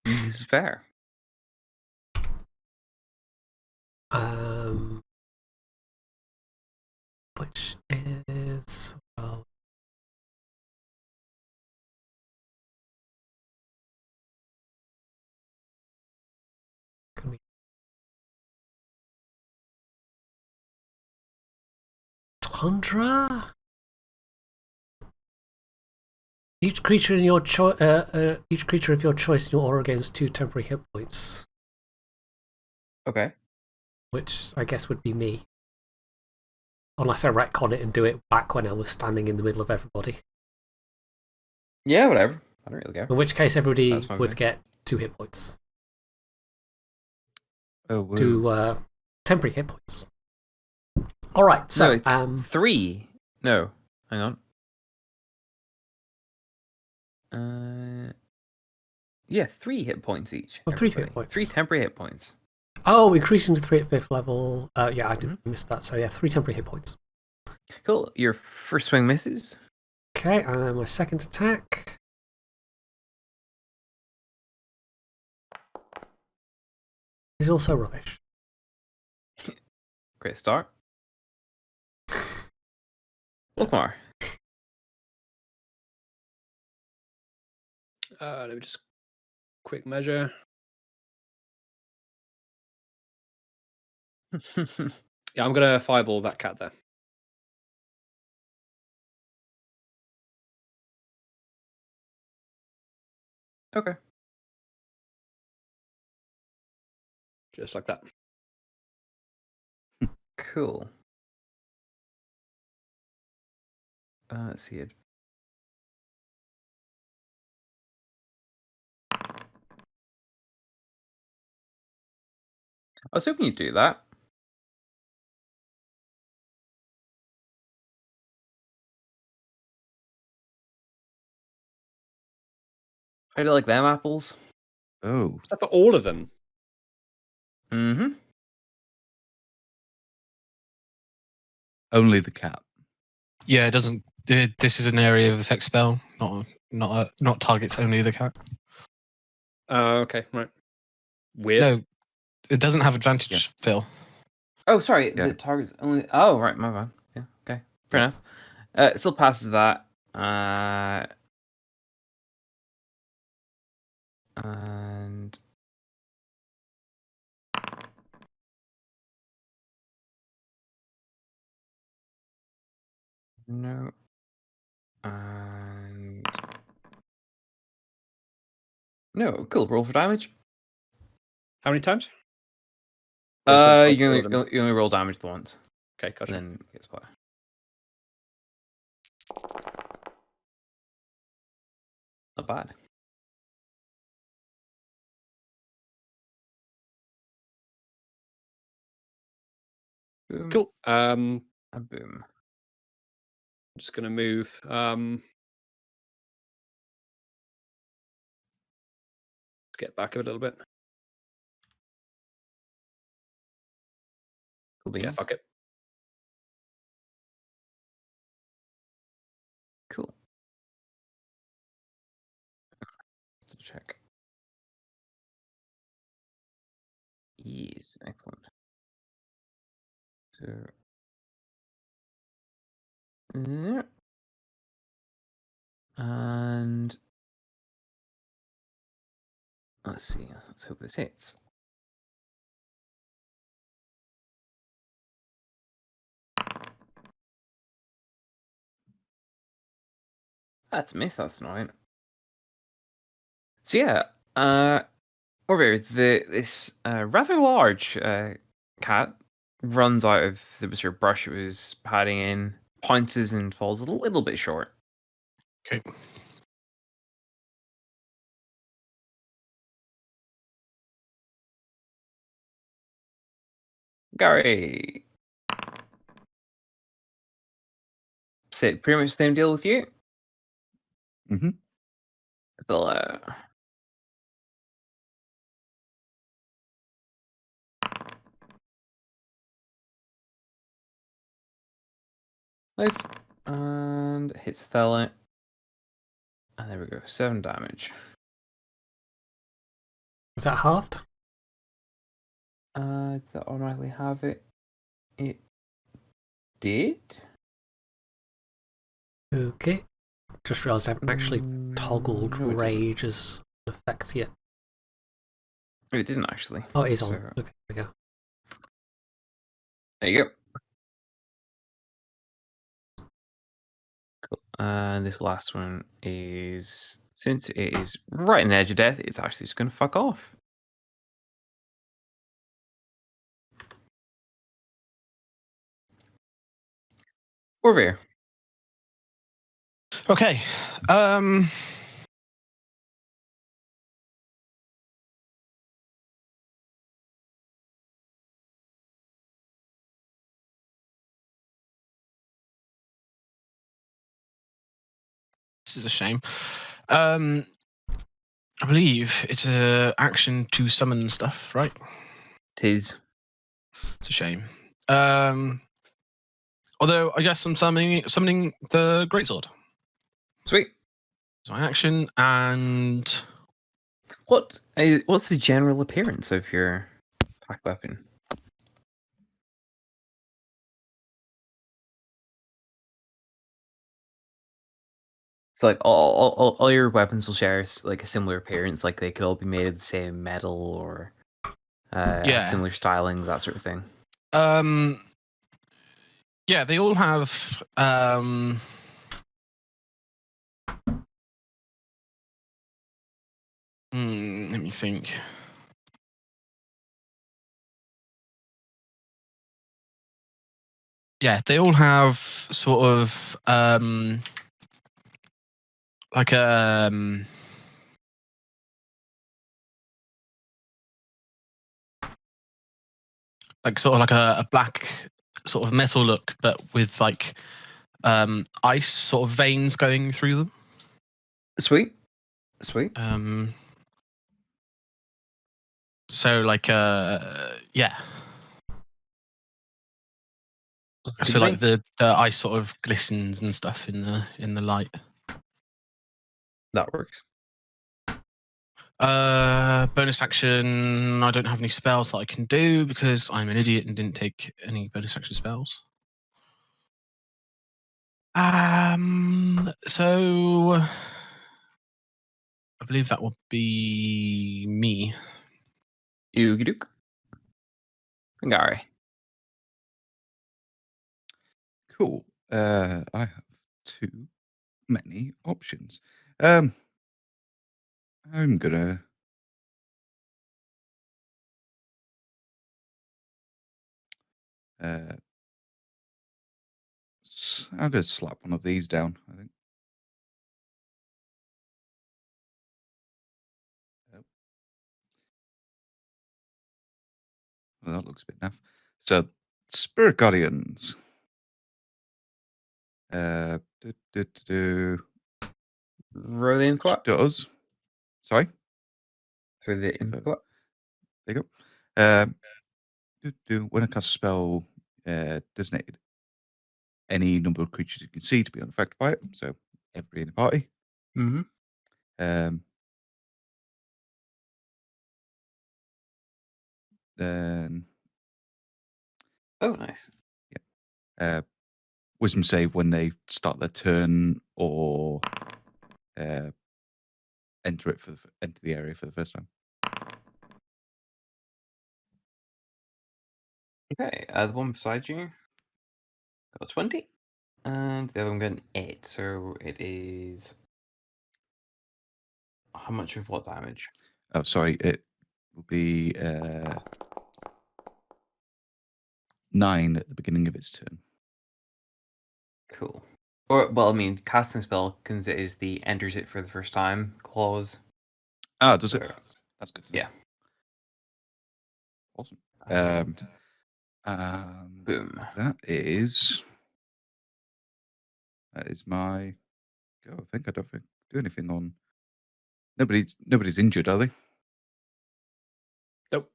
This is fair. Which is, well, gonna be Tundra. Each creature in your each creature of your choice in your aura gains 2 temporary hit points, Okay. which I guess would be me. Unless I retcon it and do it back when I was standing in the middle of everybody. Yeah, whatever. I don't really care. In which case, everybody That's fine would with me. get 2 hit points. Oh, woo. 2 temporary hit points. All right, so No, it's 3. No, hang on. Yeah, 3 hit points each. Oh, 3 everybody. hit points. 3 temporary hit points. Oh, increasing to 3 at 5th level. Yeah, I did miss that. So yeah, 3 temporary hit points. Cool. Your first swing misses. Okay, and then my second attack. Is also rubbish. Great start. Lookmar. Let me just quick measure. Yeah, I'm gonna fireball that cat there. Okay. Just like that. Cool. Let's see it. I was hoping you'd do that. How do you like them apples? Oh, Is that for all of them? Mm-hmm. only the cat. Yeah, it doesn't. This is an area of effect spell, not targets only the cat. Oh, okay, right. Weird. No, it doesn't have advantage. Yeah. Phil. Oh, sorry. Yeah. The target's only. Oh, right. My bad. Yeah. Okay. Fair Yeah. enough. It still passes that. And no. And no. Cool. Roll for damage. How many times? Or is it both You of them? only roll damage the once, Okay, gotcha. and then it gets better. Not bad. Boom. Cool. And boom. I'm just gonna move. Get back a little bit. Cool Yeah, beans. fuck it. Cool. Let's check. Yes, excellent. So, yeah. And let's see. Let's hope this hits. That's missed. That's annoying. So yeah, over here, this rather large cat runs out of the bit of brush it was padding in, pounces and falls a little bit short. Okay. Gary, pretty much the same deal with you. Mm-hmm. They'll, nice. And hits Thela. And there we go. 7 damage. Was that halved? That automatically have it. It did? Okay. Just realised I haven't actually toggled No, it didn't. rage as an effect yet. It didn't actually. Oh, it is So, on. Okay, there we go. there you go. Cool. And this last one is, since it is right on the edge of death, it's actually just going to fuck off. Over here. Okay. This is a shame. I believe it's a action to summon stuff, right? Tis. It's a shame. Although I guess I'm summoning the greatsword. Sweet. It's my action, and What's the general appearance of your pack weapon? So like all your weapons will share like a similar appearance, like they could all be made of the same metal or have similar stylings, that sort of thing. Yeah, they all have let me think. Yeah, they all have sort of like sort of like a black sort of metal look, but with like ice sort of veins going through them. Sweet. So like yeah. So like the ice sort of glistens and stuff in the light. That works. Bonus action. I don't have any spells that I can do because I'm an idiot and didn't take any bonus action spells. So I believe that will be me. Oogiedook. Gary. Cool. I have too many options. I'm gonna I'm gonna slap one of these down, I think. Well, that looks a bit naff. So Spirit Guardians. Roll the Which input. does. Sorry? For the input. There you go. When I cast a spell, designated any number of creatures you can see to be unaffected by it. So everybody in the party. Mm-hmm. Then. Oh, nice. Wisdom save when they start their turn or enter the area for the first time. Okay, the one beside you got 20, and the other one got an 8. So it is how much of what damage? Oh, sorry. It will be 9 at the beginning of its turn. Cool. Or well, I mean, casting spell because it is the enters it for the first time clause. Ah, does it? So, That's good. yeah. Awesome. Boom. That is my go. I don't think do anything on. Nobody's injured, are they? Nope.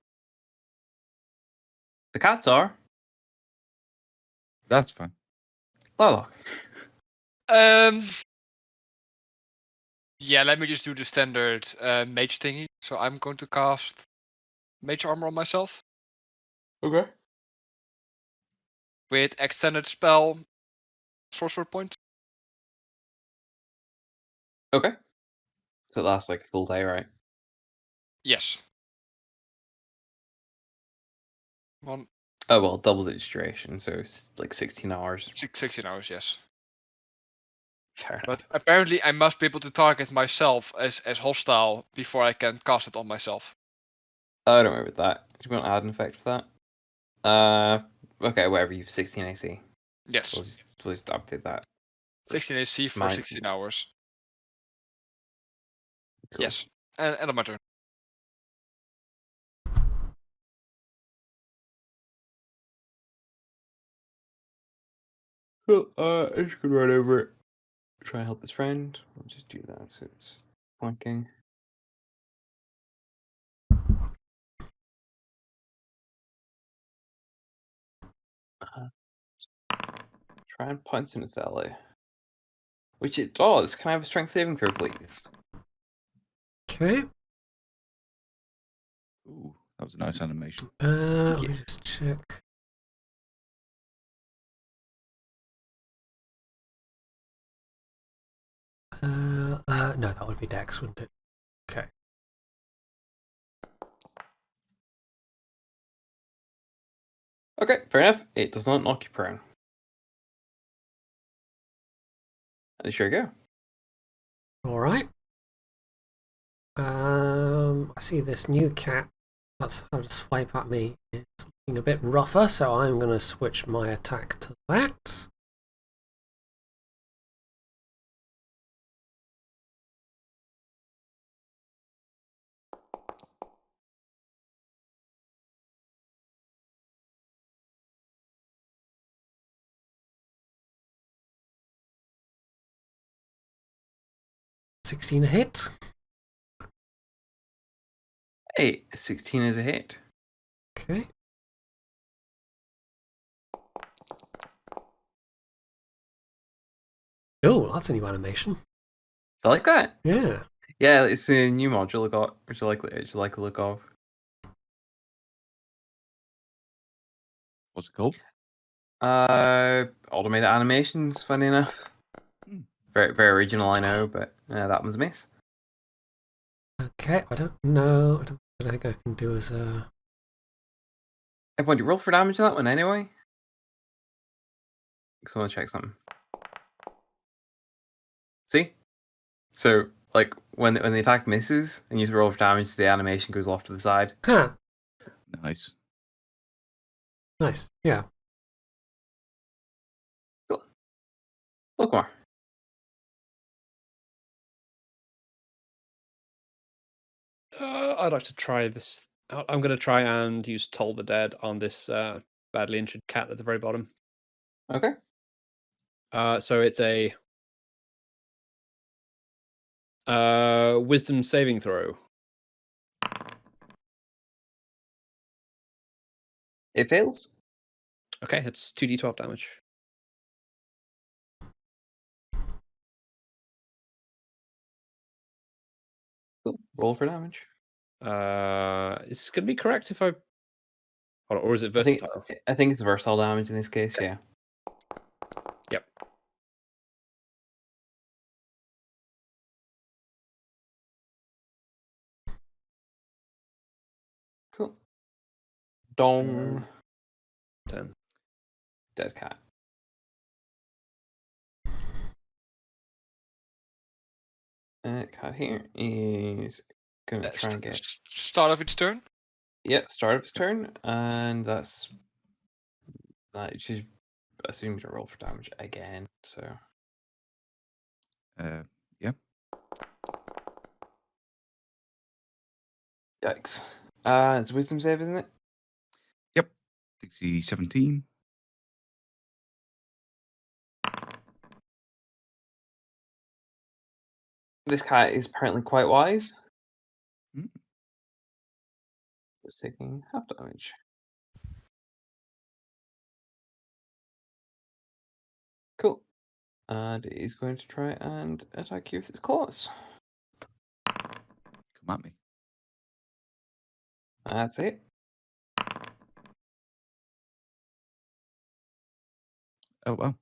The cats are. That's fine. Oh. Yeah, let me just do the standard mage thingy. So I'm going to cast mage armor on myself Okay. with extended spell sorcerer point. Okay. So it lasts like a full day, right? Yes. One Oh well, doubles its duration, so it's like 16 hours. 16 hours, yes. Fair But enough. apparently I must be able to target myself as hostile before I can cast it on myself. I don't worry about that. Do you want to add an effect for that? Okay, whatever. You've 16 AC. Yes. We'll just update that. 16 AC for 16 hours. Cool. Yes. And on my turn. Cool. I'm just gonna run over it. Try and help his friend. We'll just do that so it's flanking. Try and punch in its ally. Which it does. Can I have a strength saving throw, please? Okay. Ooh, that was a nice animation. Let me just check. No, that would be Dex, wouldn't it? Okay. Okay, fair enough. It does not knock you prone. And sure you go. All right. I see this new cat that's having to swipe at me. It's looking a bit rougher, so I'm going to switch my attack to that. $16 a hit. Hey, 16 is a hit. Okay. Oh, that's a new animation. I like that. Yeah. Yeah, it's a new module I got, which I like the look of. What's it called? Automated animations, funny enough. Very, very original, I know, but that one's a miss. Okay, I don't know. I don't think I can do as a... Everyone, do you roll for damage on that one anyway? Because I want to check something. See? So, like, when the attack misses and you roll for damage, the animation goes off to the side. Huh. Nice. Nice. Yeah. Cool. Look more. I'd like to try this. I'm going to try and use Toll the Dead on this badly injured cat at the very bottom. Okay. So it's a wisdom saving throw. It fails. Okay, it's 2d12 damage. Cool. Roll for damage. Is this going to be correct if I... Hold on, or is it versatile? I think it's versatile damage in this case, yeah. Yep. Cool. Dong. 10. Dead cat. Cat here is gonna try and get Start of its turn. start of its turn, and that's she's assuming to roll for damage again. So Yeah. yikes. It's a wisdom save, isn't it? Yep. DC 17. This cat is apparently quite wise. Mm. It's taking half damage. Cool. And it is going to try and attack you with its claws. Come at me. That's it. Oh, well.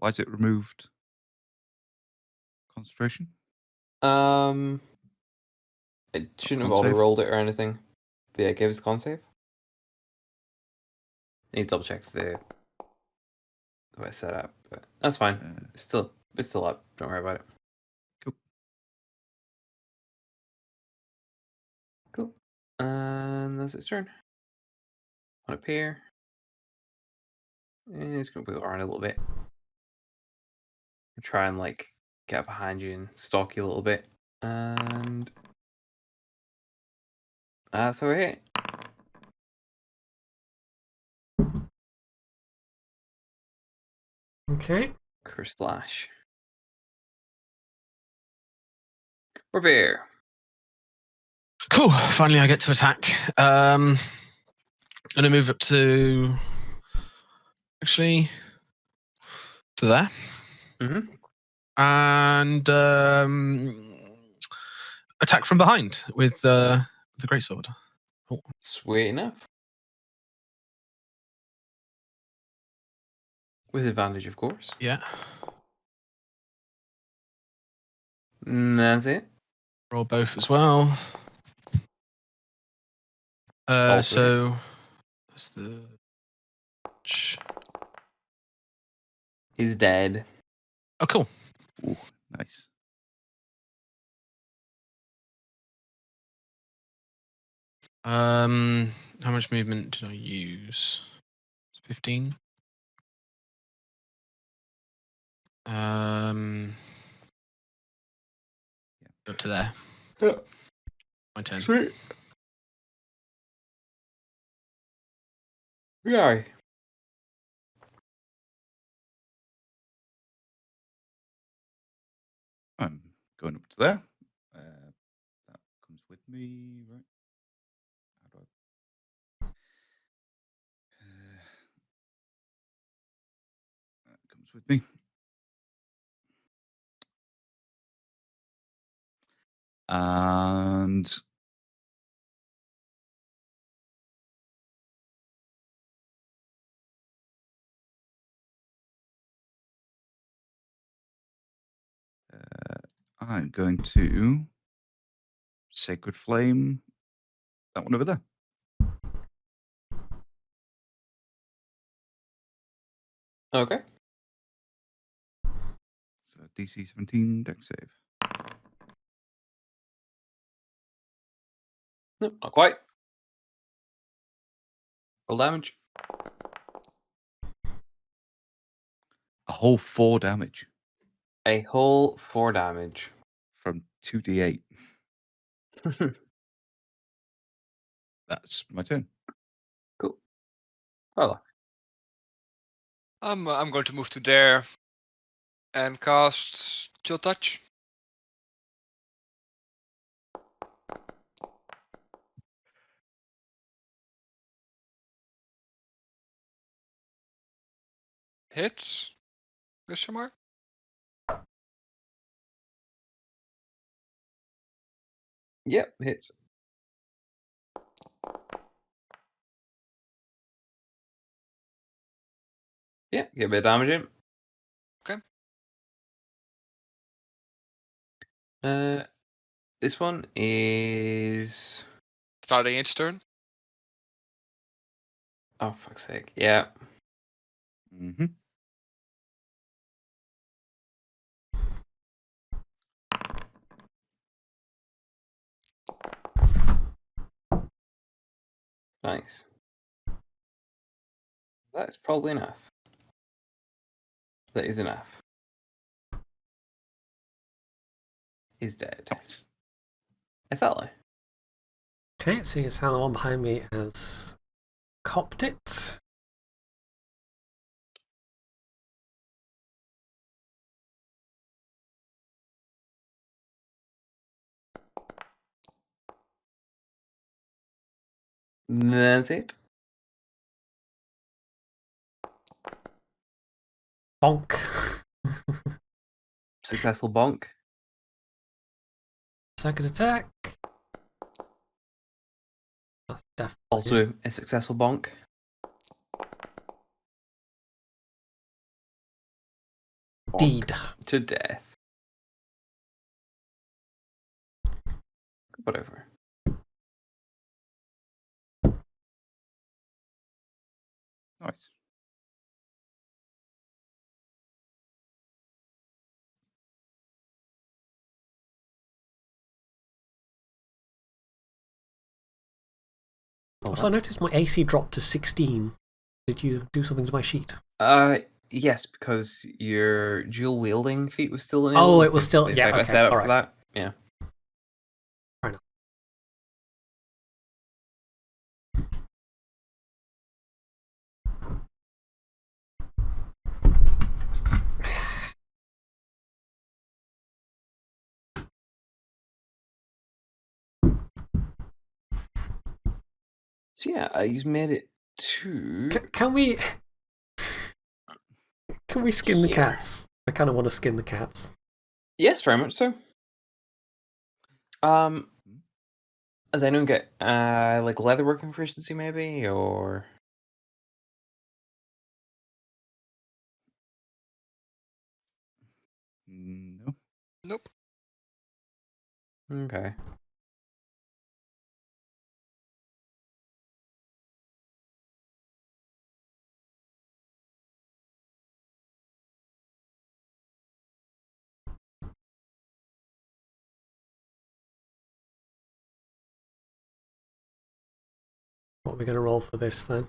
Why is it removed? Concentration? It shouldn't Con have auto save? rolled it or anything. But yeah, give us con save. I need to double check the way it's set up, but that's fine. It's still up. Don't worry about it. Cool. Cool. And that's its turn. On up here. And it's gonna move around a little bit. Try and like get behind you and stalk you a little bit. And that's a hit. Okay. Curse slash. We're bear. Cool. Finally, I get to attack. Gonna move up to actually to there, and attack from behind with the greatsword. Oh. Sweet enough. With advantage, of course. Yeah. That's it. Roll both as well. So that's the. He's dead. Oh, cool. Ooh, nice. How much movement did I use? 15. Up to there. Yeah. My turn. Sweet. Yeah. I'm going up to there. That comes with me, right? How do I... that comes with me. And I'm going to Sacred Flame that one over there. Okay. So DC 17 dex save. Nope, not quite. Roll damage. A whole 4 damage A whole 4 damage. from 2d8. That's my turn. Cool. Well, I'm going to move to there and cast Chill Touch. Hits? Question mark? yep, hits. Yeah, get a bit of damage in. Okay. This one is. Starting its turn. Oh, fuck's sake. Yeah. Mm-hmm. Nice. That is probably enough. That is enough. He's dead. Nice. Othello. Okay, seeing as how the one behind me has copped it. That's it. Bonk. Successful bonk. Second attack. That's definitely Also a successful bonk. deed. Bonk to death. Whatever. Nice. Also, I noticed my AC dropped to 16. Did you do something to my sheet? Yes, because your dual wielding feat was still enabled. Oh, it was still. If Yeah, I okay. set up All for right. that. Yeah. Fair enough. So yeah, he's made it to. Can we skin the Here. cats? I kind of want to skin the cats. Yes, very much so. Does anyone get like leatherworking proficiency maybe, or No. Nope. okay? What are we going to roll for this then?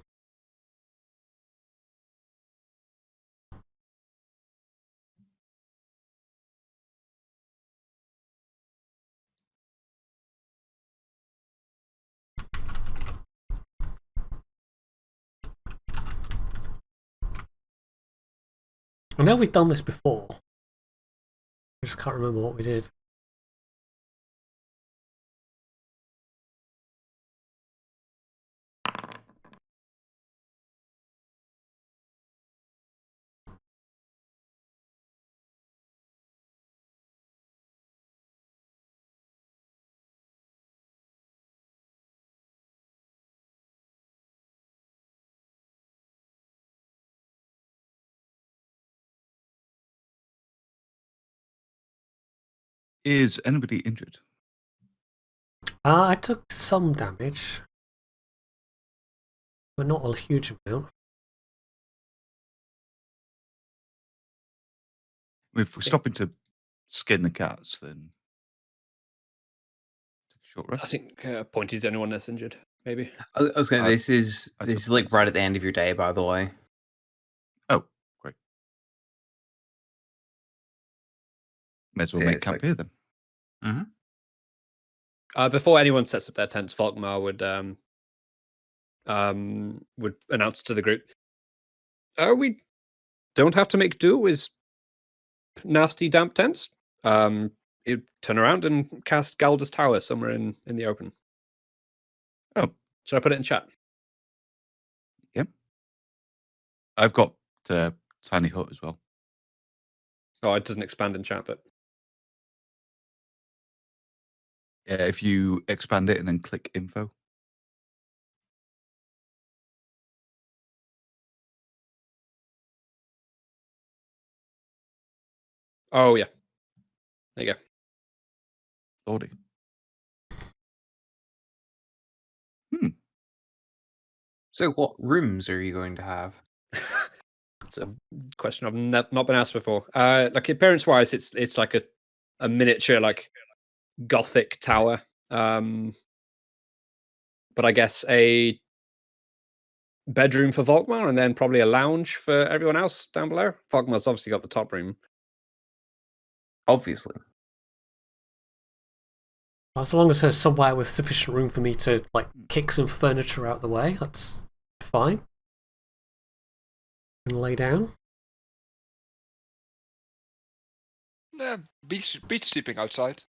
I know we've done this before. I just can't remember what we did. Is anybody injured? I took some damage, but not a huge amount. If we're stopping to skin the cats, then take a short rest. I think Pointy's the only one that's injured. Maybe. I was gonna. I- This is I this is took like this. right at the end of your day, by the way. Oh, great. May as well Yeah, make it's camp like- here then. Before anyone sets up their tents, Falkmar would would announce to the group, we don't have to make do with nasty damp tents. You turn around and cast Galda's Tower somewhere in the open. Oh. Should I put it in chat? Yeah. I've got Tiny Hut as well. Oh, it doesn't expand in chat, but... Yeah, if you expand it and then click info. Oh, yeah. There you go. Lordy. So, what rooms are you going to have? It's a question I've not been asked before. Like appearance-wise, it's like a miniature like Gothic tower. But I guess a bedroom for Volkmar and then probably a lounge for everyone else down below. Volkmar's obviously got the top room. Obviously. As long as there's somewhere with sufficient room for me to like kick some furniture out the way, that's fine. And lay down. Yeah, beach sleeping outside.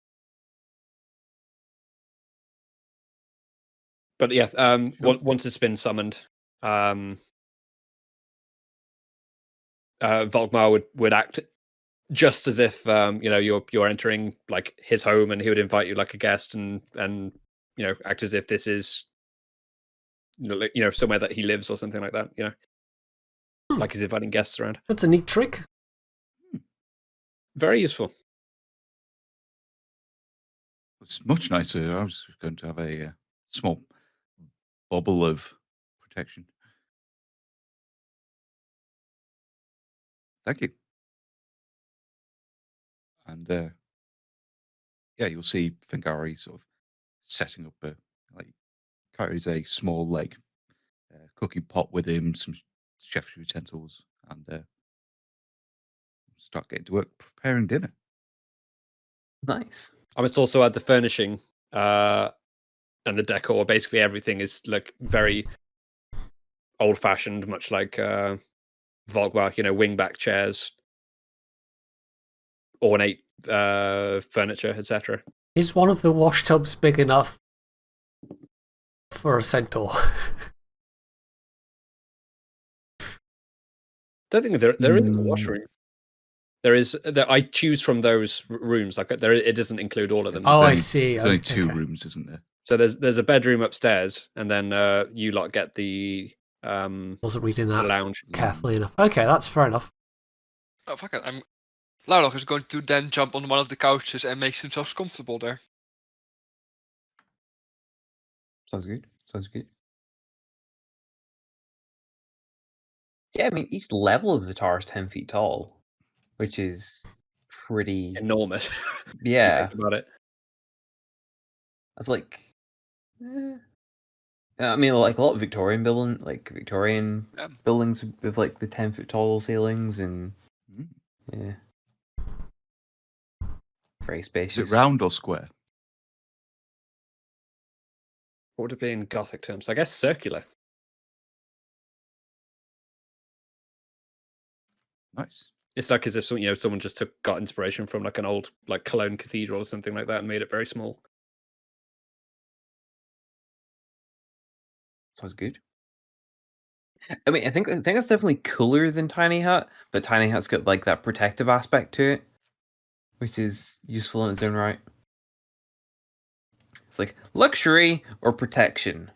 But yeah, Sure. once it's been summoned, Volkmar would act just as if you're entering like his home, and he would invite you like a guest, and act as if this is somewhere that he lives or something like that. Like he's inviting guests around. That's a neat trick. Very useful. It's much nicer. I was going to have a small bubble of protection. Thank you. And yeah, you'll see Fingari sort of setting up carries a small cooking pot with him, some chef's utensils, and start getting to work preparing dinner. Nice. I must also add the furnishing and the decor. Basically, everything is like very old-fashioned, much like Volkmar. Wingback chairs, ornate furniture, etc. Is one of the wash tubs big enough for a centaur? Don't think there isn't a washroom. There is. I choose from those rooms. Like it doesn't include all of them. Oh, I see. There's only two rooms, isn't there? So there's a bedroom upstairs, and then you lot get the Wasn't reading that lounge carefully enough. Okay, that's fair enough. Oh fuck it! Larloch is going to then jump on one of the couches and makes himself comfortable there. Sounds good. Sounds good. Yeah, I mean, each level of the tower is 10 feet tall, which is pretty enormous. Yeah. Think about it. That's like, I mean, like a lot of Victorian buildings with like the 10-foot tall ceilings and yeah, very spacious. Is it round or square? What would it be in Gothic terms? I guess circular. Nice. It's like as if someone just got inspiration from like an old like Cologne cathedral or something like that and made it very small. Sounds good. I mean, I think it's definitely cooler than Tiny Hut, but Tiny Hut's got like that protective aspect to it, which is useful in its own right. It's like luxury or protection.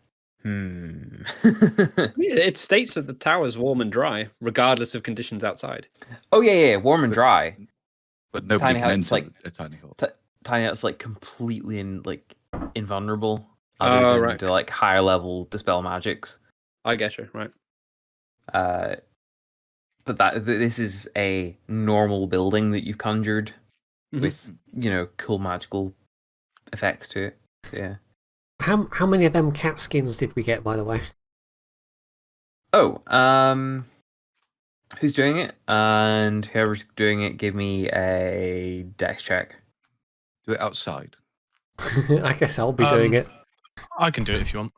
It states that the tower's warm and dry, regardless of conditions outside. Oh yeah, warm and dry. But nobody can enter a tiny hut. Tiny Hut's like completely invulnerable, other than to like higher level dispel magics. I get you, right. But this is a normal building that you've conjured with cool magical effects to it. So, yeah. How many of them cat skins did we get, by the way? Oh, who's doing it? And whoever's doing it, give me a dex check. Do it outside. I guess I'll be doing it. I can do it if you want.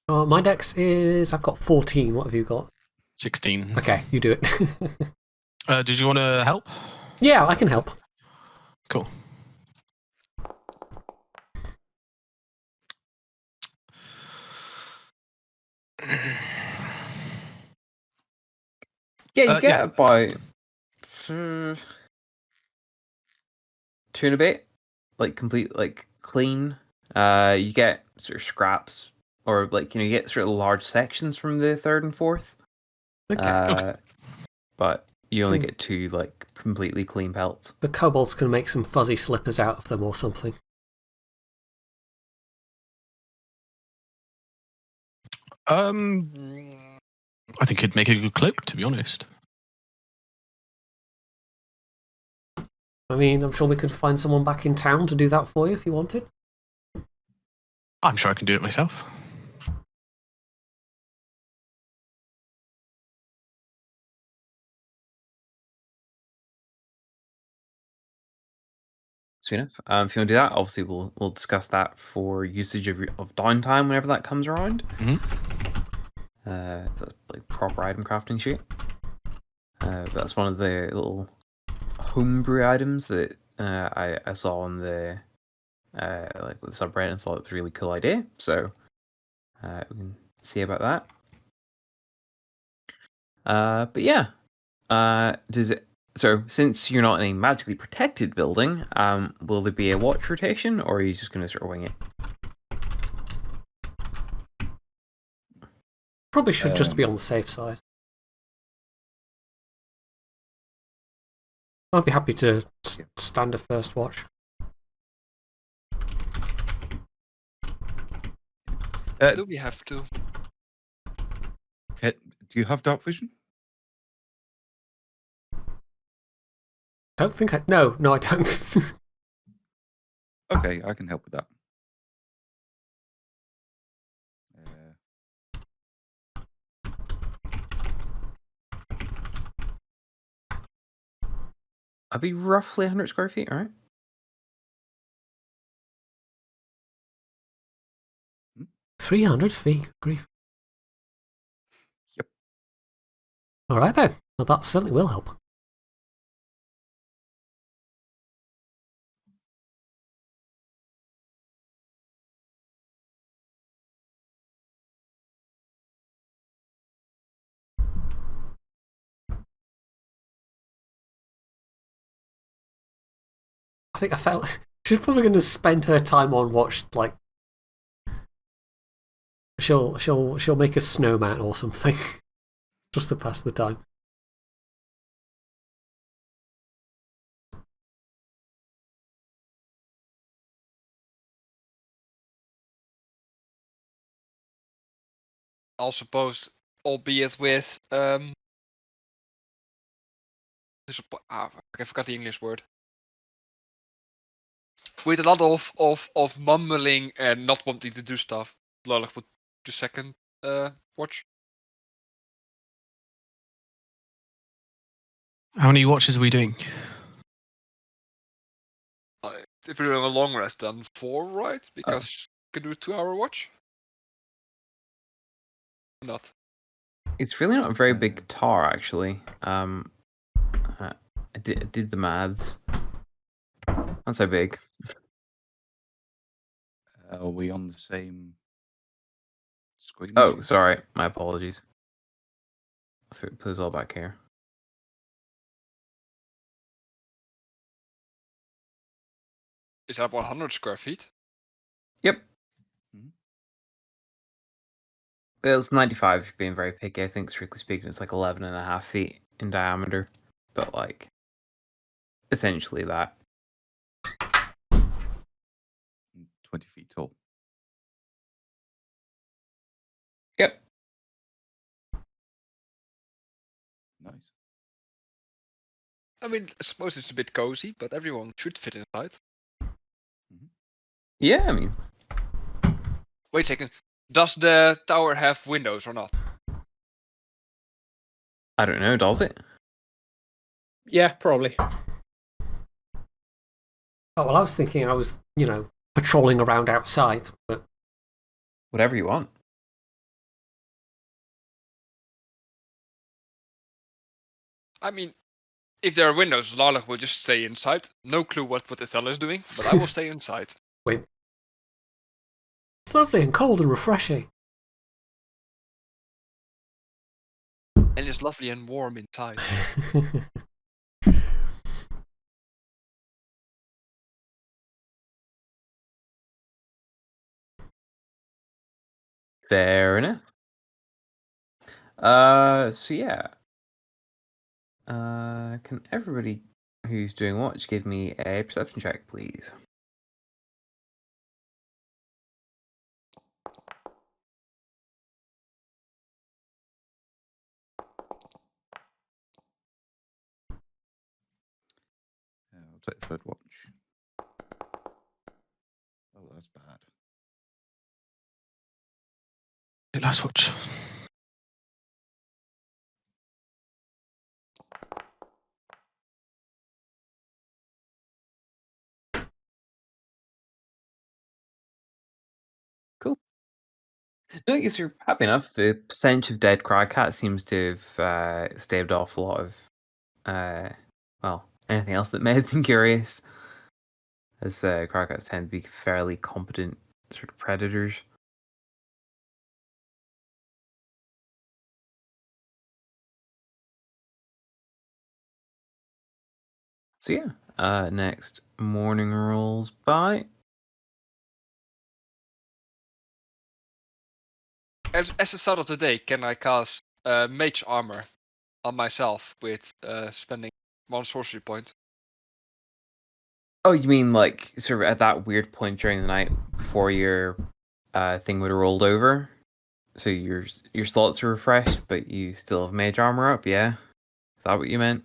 My dex is... I've got 14. What have you got? 16. Okay, you do it. Did you want to help? Yeah, I can help. Cool. Yeah, you get yeah. about 2 and a bit, like complete, like clean. You get sort of scraps, or like you get sort of large sections from the third and fourth. Okay. But you only get 2 like completely clean pelts. The kobolds can make some fuzzy slippers out of them or something. I think it'd make a good cloak, to be honest. I mean, I'm sure we could find someone back in town to do that for you if you wanted. I'm sure I can do it myself. Sweet enough. If you want to do that, obviously we'll discuss that for usage of downtime whenever that comes around. That's like proper item crafting shit. That's one of the little homebrew items that I saw on the like with the subreddit and thought it was a really cool idea. So we can see about that. But yeah, does it? So since you're not in a magically protected building, will there be a watch rotation, or are you just going to sort of wing it? Probably should just be on the safe side. I'd be happy to stand a first watch. Do we have to? Do you have dark vision? Don't think I... No, I don't. Okay, I can help with that. I'd be roughly 100 square feet, all right? Hmm? 300 feet, good grief. Yep. All right then. Well, that certainly will help. I think she's probably going to spend her time on watch, like she'll make a snowman or something just to pass the time. I'll suppose, albeit with I forgot the English word. With a lot of mumbling and not wanting to do stuff. Lollig would the second watch. How many watches are we doing? If we're doing a long rest, then 4, right? Because you can do a 2-hour watch. Not. It's really not a very big tower, actually. I did the maths. Not so big. Are we on the same screen? Oh, sorry. My apologies. I'll put this all back here. Is that 100 square feet? Yep. It's 95, being very picky. I think, strictly speaking, it's like 11.5 feet in diameter. But, like, essentially that. 20 feet tall. Yep. Nice. I mean, I suppose it's a bit cozy, but everyone should fit inside. Yeah, I mean... Wait a second. Does the tower have windows or not? I don't know, does it? Yeah, probably. Oh, well, I was thinking I was, patrolling around outside, but... Whatever you want. I mean, if there are windows, Larlach will just stay inside. No clue what Ethella is doing, but I will stay inside. Wait. It's lovely and cold and refreshing. And it's lovely and warm inside. Fair enough. So yeah. Can everybody who's doing watch give me a perception check, please? I'll take the third watch. Oh, that's bad. Last watch. Cool. No, yes, you're happy enough. The stench of dead cragcat seems to have staved off a lot of, well, anything else that may have been curious, as cragcats tend to be fairly competent sort of predators. So yeah, next morning rolls by. As the start of the day, can I cast Mage Armor on myself with spending 1 sorcery point? Oh, you mean like sort of at that weird point during the night before your thing would have rolled over? So your slots are refreshed, but you still have mage armor up, yeah? Is that what you meant?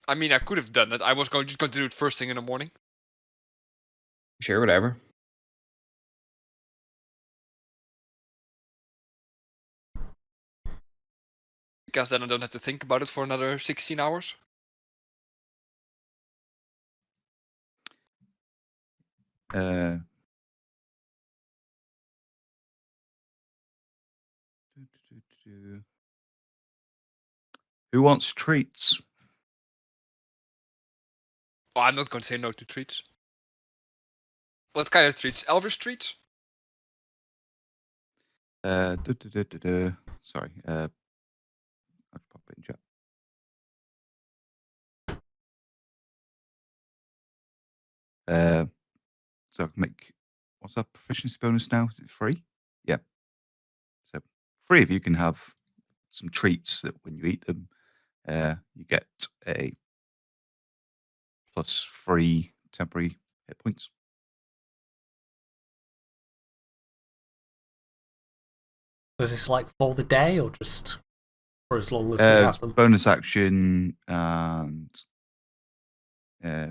I mean, I could have done it. I was just going to do it first thing in the morning. Sure, whatever. Because then I don't have to think about it for another 16 hours. Who wants treats? Oh, I'm not going to say no to treats. What kind of treats? Elvish treats? Sorry, I'll pop it in chat. So I can make, what's our proficiency bonus now? Is it 3? Yeah. So 3 of you can have some treats that when you eat them, you get a +3 temporary hit points. Is this like for the day or just for as long as we have them? Bonus action and yeah,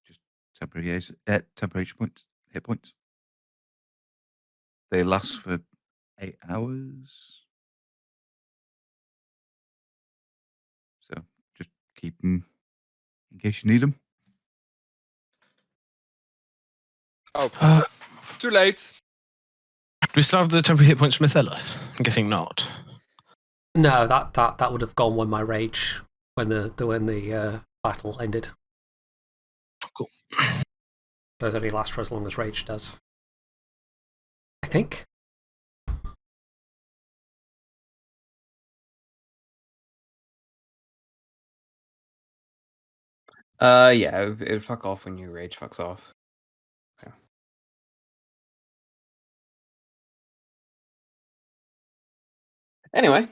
just temporary hit points. They last for 8 hours. So just keep them in case you need them. Oh, too late. Do we still have the temporary hit points from Ethella? I'm guessing not. No, that would have gone when my rage when the battle ended. Cool. Those only last for as long as rage does. I think. Yeah, it would fuck off when your rage fucks off. So. Anyway,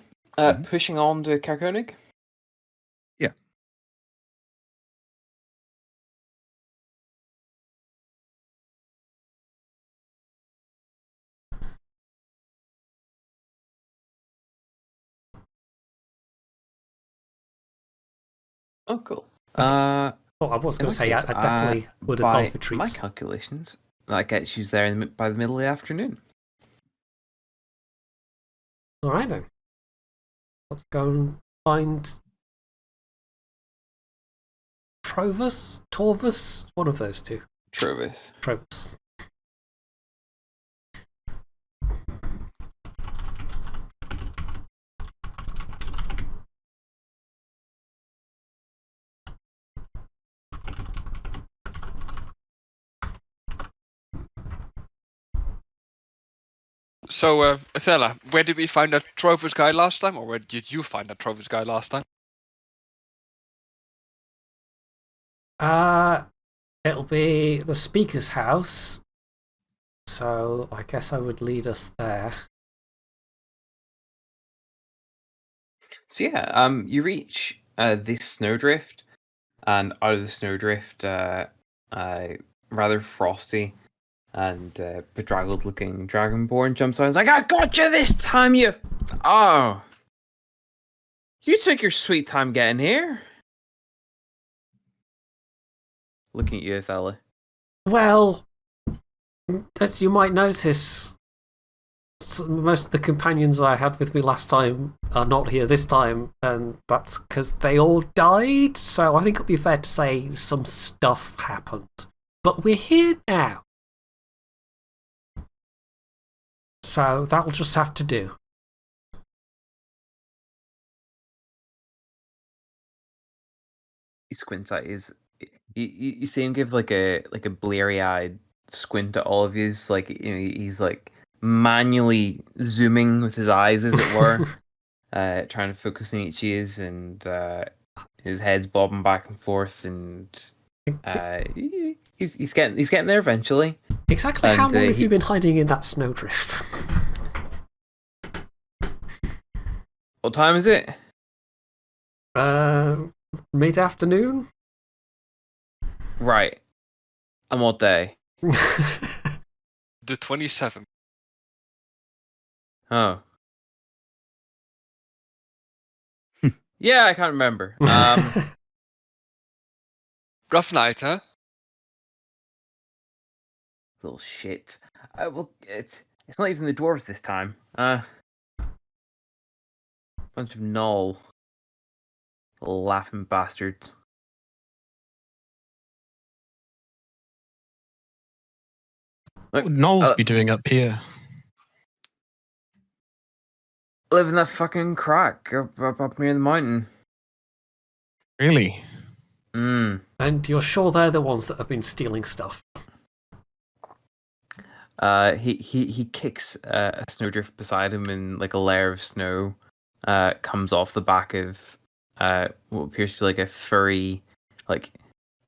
pushing on to Karkonig. Yeah. Oh, cool. I was going to say, I definitely would have gone for treats. My calculations, that gets you there by the middle of the afternoon. All right then. Let's go and find Torvus, one of those two. Trovis. So, Athela, where did we find that Trophus guy last time, or where did you find that Trophus guy last time? It'll be the speaker's house. So I guess I would lead us there. So yeah, you reach this snowdrift, and out of the snowdrift, rather frosty and bedraggled-looking dragonborn jumps out. He's like, "I got you this time, you! Oh, you took your sweet time getting here." Looking at you, Othello. Well, as you might notice, most of the companions I had with me last time are not here this time, and that's because they all died, so I think it would be fair to say some stuff happened. But we're here now. So that'll just have to do. He squints at you. You see him give like a bleary-eyed squint at all of you. Like, you know, he's like manually zooming with his eyes, as it were, trying to focus on each of you, and his head's bobbing back and forth, and he's getting there eventually. Exactly And, how long have you been hiding in that snowdrift? What time is it? Mid-afternoon? Right. And what day? The 27th. Oh. Yeah, I can't remember. Rough night, huh? Little shit. Well, it's not even the dwarves this time. Bunch of null. Little laughing bastards. What would Knowles be doing up here? Live in that fucking crack up near the mountain. Really? Mm. And you're sure they're the ones that have been stealing stuff? He kicks a snowdrift beside him, and like a layer of snow comes off the back of what appears to be like a furry, like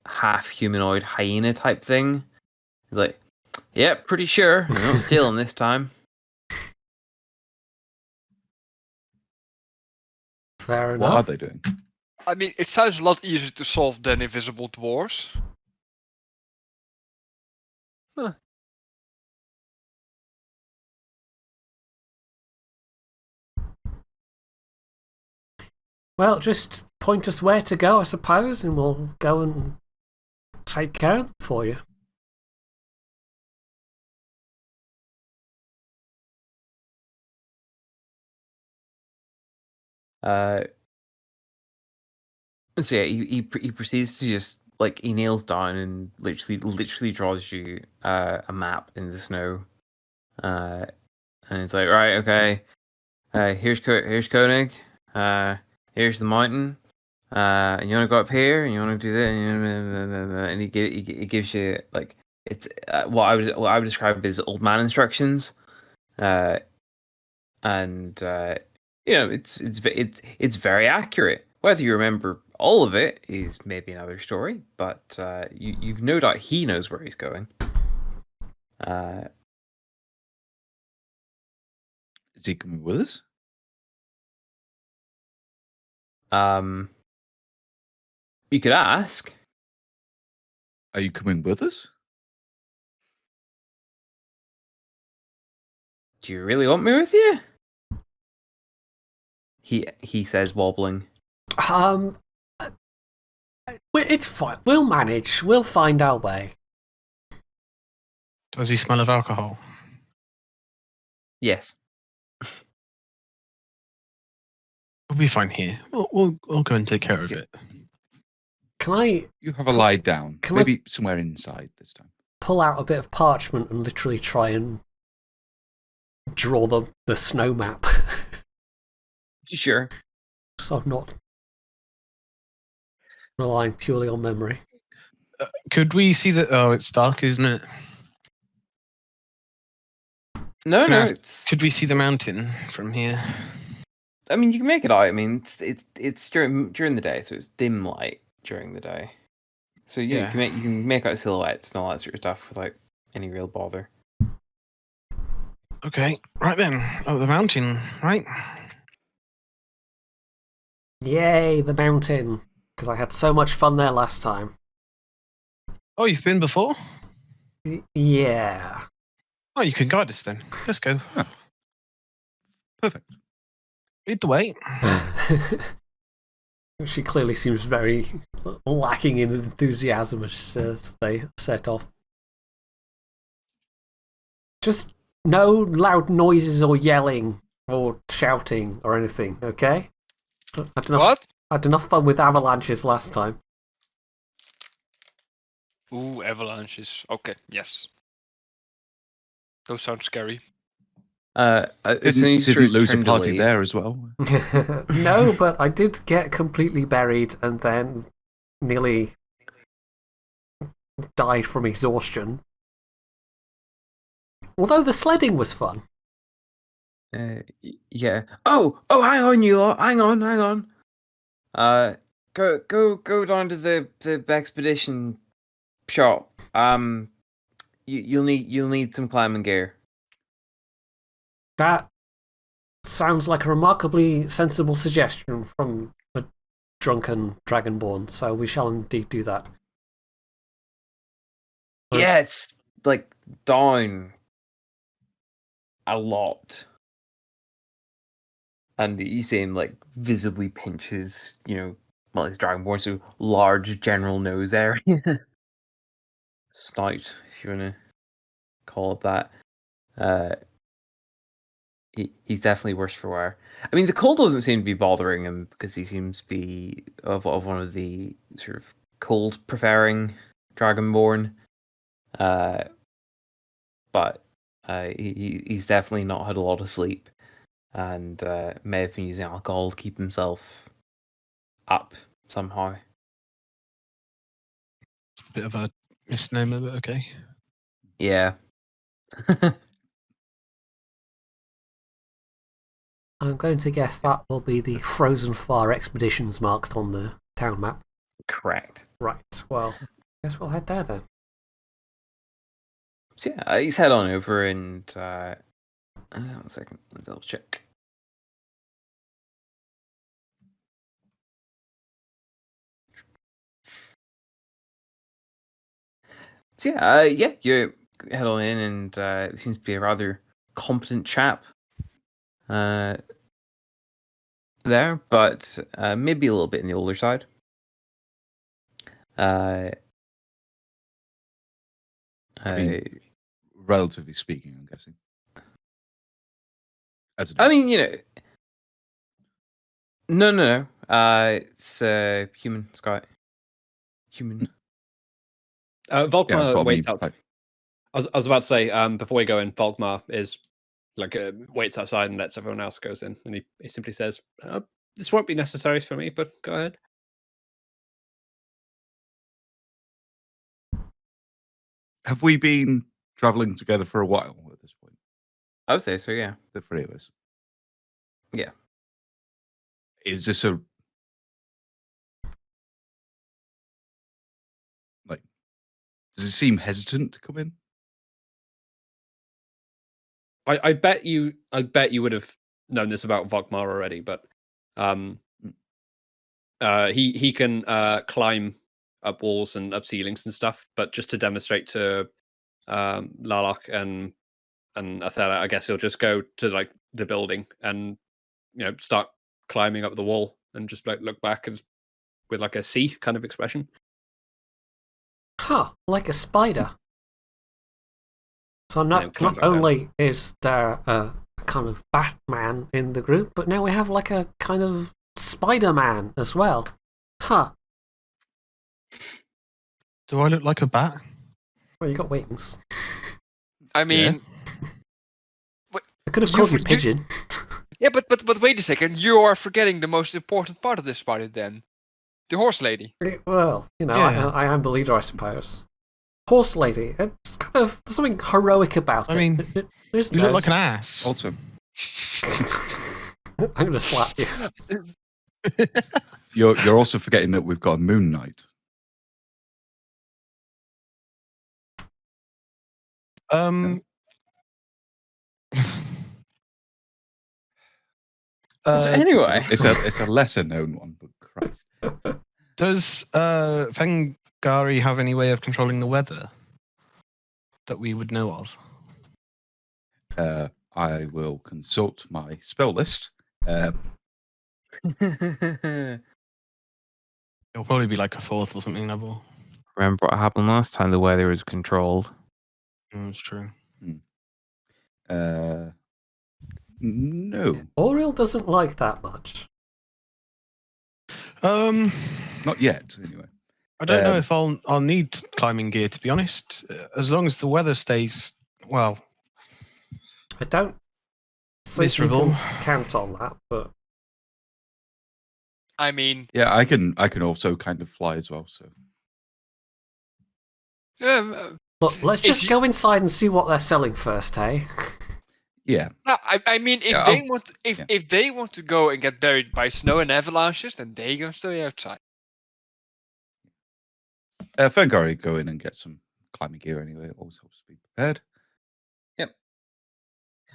half humanoid hyena type thing. He's like, "Yep, pretty sure they're not stealing this time." Fair enough. What are they doing? I mean, it sounds a lot easier to solve than invisible dwarves. Huh. Well, just point us where to go, I suppose, and we'll go and take care of them for you. So yeah, he proceeds to just like he nails down and literally draws you a map in the snow, and it's like, right, okay, here's Koenig, here's the mountain, and you want to go up here, and you want to do that, and he gives you like it's what I would describe as old man instructions, and you know it's very accurate. Whether you remember all of it is maybe another story, but you've no doubt he knows where he's going. Is he coming with us? You could ask. Are you coming with us? Do you really want me with you? He says, wobbling. It's fine. We'll manage. We'll find our way. Does he smell of alcohol? Yes. We'll be fine here. We'll go and take care of it. Can I You have a lie down. can Maybe somewhere inside this time. pull out a bit of parchment and literally try and draw the snow map? Sure. So I'm not relying purely on memory. Could we see that? Oh, it's dark, isn't it? No, no. Could we see the mountain from here? I mean, you can make it out. I mean, it's during the day, so it's dim light during the day. So yeah, you can make out silhouettes and all that sort of stuff without any real bother. Okay, right then. Oh, the mountain, right? Yay, the mountain! Because I had so much fun there last time. Oh, you've been before? Yeah. Oh, you can guide us then. Let's go. Oh. Perfect. Lead the way. She clearly seems very lacking in enthusiasm as they set off. Just no loud noises or yelling or shouting or anything, okay? I had enough fun with avalanches last time. Ooh, avalanches. Okay, yes. Those sound scary. Didn't lose a party there as well. No, but I did get completely buried and then nearly died from exhaustion. Although the sledding was fun. Yeah. Oh, hang on, you lot. Hang on. Go down to the expedition shop. You'll need some climbing gear. That sounds like a remarkably sensible suggestion from a drunken dragonborn, so we shall indeed do that. Yeah, it's like down a lot. And you see him like visibly pinches, well, he's dragonborn, so large general nose area. Snout, if you want to call it that. He's definitely worse for wear. I mean, the cold doesn't seem to be bothering him because he seems to be of one of the sort of cold preferring dragonborn. But he's definitely not had a lot of sleep, and may have been using alcohol to keep himself up somehow. It's a bit of a misnomer, but okay. Yeah. I'm going to guess that will be the Frozen Far expeditions marked on the town map. Correct. Right, well, I guess we'll head there then. So yeah, he's head on over and 1 second, let's double check. So yeah, you head on in, and it seems to be a rather competent chap there, but maybe a little bit on the older side. I mean, relatively speaking, I'm guessing. I mean, no. It's human, Scott. Human. Volkmar waits out. I was about to say, before we go in, Volkmar is like waits outside and lets everyone else goes in, and he simply says, "This won't be necessary for me, but go ahead." Have we been traveling together for a while at this point? I would say so, yeah. The three of us. Yeah. Is this a does it seem hesitant to come in? I bet you would have known this about Volkmar already, but he can climb up walls and up ceilings and stuff, but just to demonstrate to Larlock and Athela, I guess he'll just go to like the building and start climbing up the wall and just like look back and with like a C kind of expression. Like a spider. So not only is there a kind of Batman in the group, but now we have like a kind of Spider-Man as well. Do I look like a bat? Well, you got wings. I mean, I could have called you Pigeon. Yeah, but wait a second. You are forgetting the most important part of this party then. The horse lady. Well, I am the leader, I suppose. horse lady. It's kind of there's something heroic about I it. mean, Isn't you look there? like an ass. Also, I'm going to slap you. you're also forgetting that we've got a moon knight. So anyway, It's a lesser known one, but Christ. Does Fengari have any way of controlling the weather that we would know of? I will consult my spell list. It'll probably be like a 4th or something level. remember what happened last time? The weather was controlled. That's true. No, Oriel doesn't like that much. not yet. Anyway, I don't know if I'll need climbing gear, to be honest. As long as the weather stays well. I don't think Miserable. you can count on that, but I mean, yeah, I can also kind of fly as well. So look, let's If just you- go inside and see what they're selling first, hey? yeah, no, I mean, if Yeah, they I'll- want, yeah. if they want to go and get buried by snow and avalanches, then they can stay outside. Fengari go in and get some climbing gear anyway. It always helps to be prepared.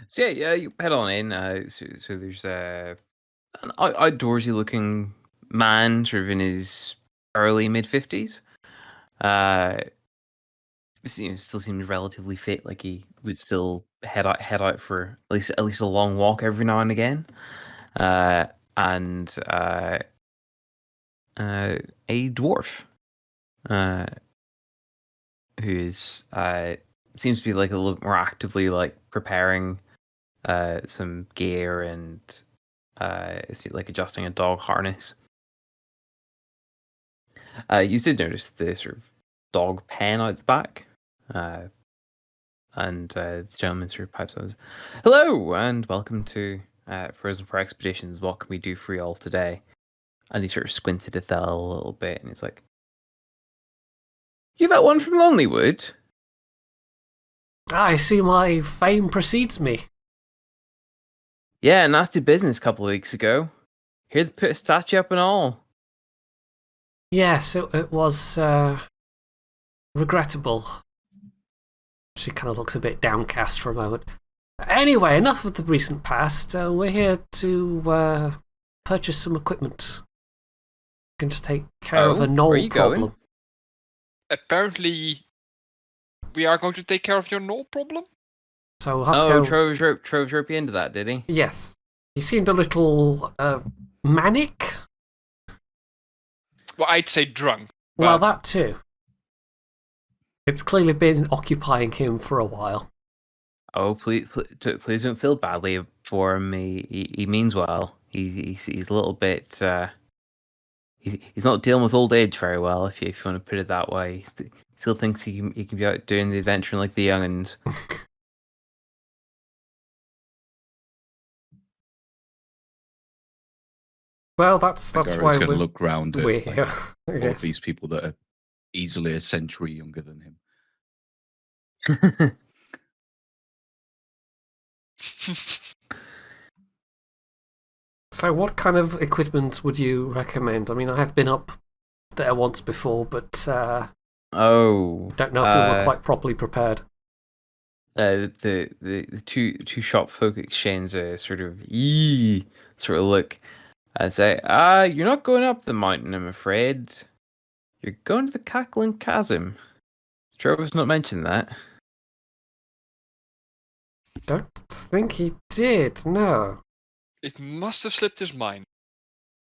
So yeah, you head on in. So there's an outdoorsy looking man, sort of in his early mid-50s. Still seems relatively fit. Like he would still head out for at least a long walk every now and again. And a dwarf, who is seems to be like a little more actively like preparing some gear and like adjusting a dog harness. You did notice the sort of dog pen out the back, and the gentleman sort of pipes out, "Hello and welcome to Frozen Fire Expeditions. What can we do for you all today?" And he sort of squinted at Thel a little bit, and he's like, "You that one from Lonelywood?" I see my fame precedes me. Yeah, nasty business a couple of weeks ago. Here they put a statue up and all. Yes, it was regrettable. She kind of looks a bit downcast for a moment. Anyway, enough of the recent past. We're here to purchase some equipment. Going to take care of a where are knoll you going? problem. Apparently, we are going to take care of your knoll problem. So we'll have to go. Trove rope you into that, did he? Yes. He seemed a little manic. Well, I'd say drunk. Well, but- that too. It's clearly been occupying him for a while. Oh, please don't feel badly for him. He means well. He's a little bit. He's not dealing with old age very well, if you want to put it that way. He still thinks he can be out doing the adventuring like the young'uns. Well, that's Fengari's why going to we're look round at like, here. all Yes. of these people that are easily a century younger than him. So, what kind of equipment would you recommend? I mean, I have been up there once before, but Oh, don't know if we were quite properly prepared. the two shop folk exchange a sort of look and say, you're not going up the mountain, I'm afraid. You're going to the Cackling Chasm. Trevor's not mentioned that. Don't think he did, no. It must have slipped his mind.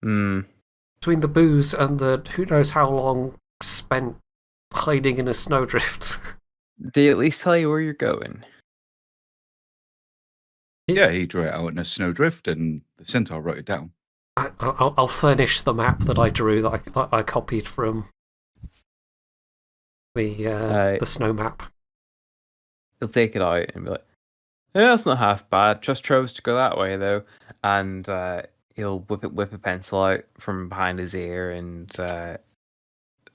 Between the booze and the who knows how long spent hiding in a snowdrift. Did he at least tell you where you're going? Yeah, he drew it out in a snowdrift, and the centaur wrote it down. I'll furnish the map that I drew that I copied from the snow map. He'll take it out and be like, "Yeah, that's not half bad. Trust Troves to go that way though." And he'll whip a pencil out from behind his ear and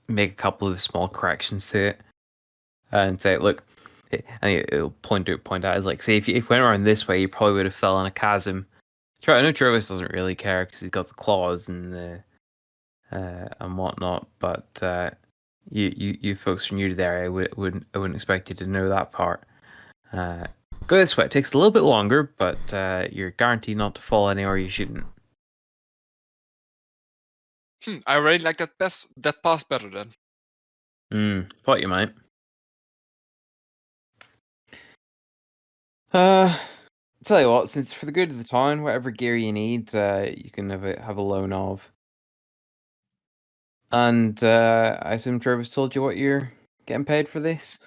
make a couple of small corrections to it. and say, look, and it'll point out as like, say, if you went around this way, you probably would have fell in a chasm. I know Travis doesn't really care because he's got the claws and the and whatnot, but you folks who are new to the area, I wouldn't expect you to know that part. Go this way. It takes a little bit longer, but you're guaranteed not to fall anywhere you shouldn't. I really like that path better then. Thought you might. Tell you what, since for the good of the town, whatever gear you need, you can have a loan of. And I assume Travis told you what you're getting paid for this?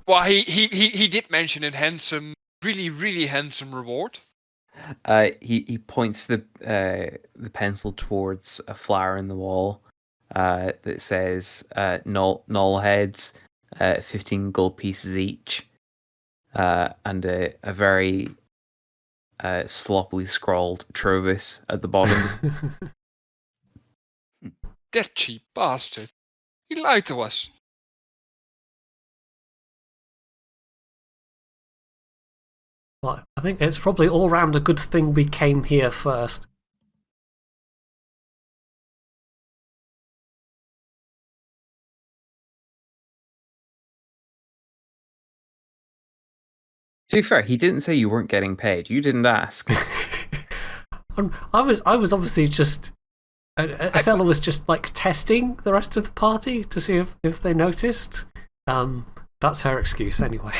Well, he did mention a handsome, really handsome reward. He points the pencil towards a flower in the wall that says null heads, 15 gold pieces each, and a very sloppily scrawled Trovis at the bottom. That cheap bastard. He lied to us. Well, I think it's probably all round a good thing we came here first. To be fair, he didn't say you weren't getting paid. You didn't ask. I was obviously just. Estella was just like testing the rest of the party to see if they noticed. That's her excuse anyway.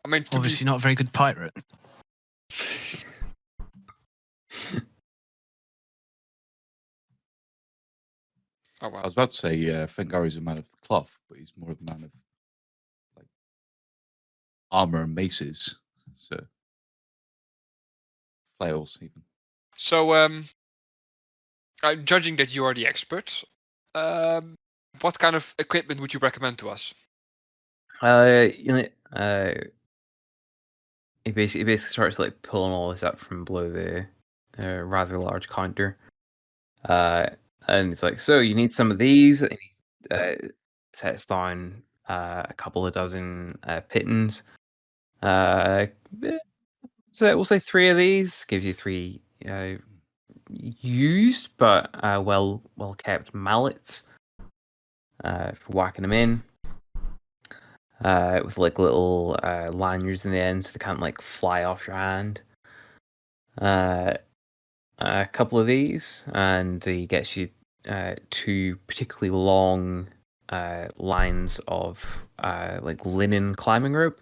I mean, obviously not a very good pirate. Oh, wow. I was about to say, Fengaro's a man of the cloth, but he's more of a man of like armor and maces, so flails even. So, I'm judging that you are the expert. What kind of equipment would you recommend to us? He basically starts like pulling all this up from below the rather large counter. And it's like, so you need some of these. And he sets down a couple of dozen pittons. So we'll say 3 of these. Gives you 3 used but well kept mallets for whacking them in. With like little lanyards in the end so they can't like fly off your hand. A couple of these, and he gets you 2 particularly long lines of like linen climbing rope.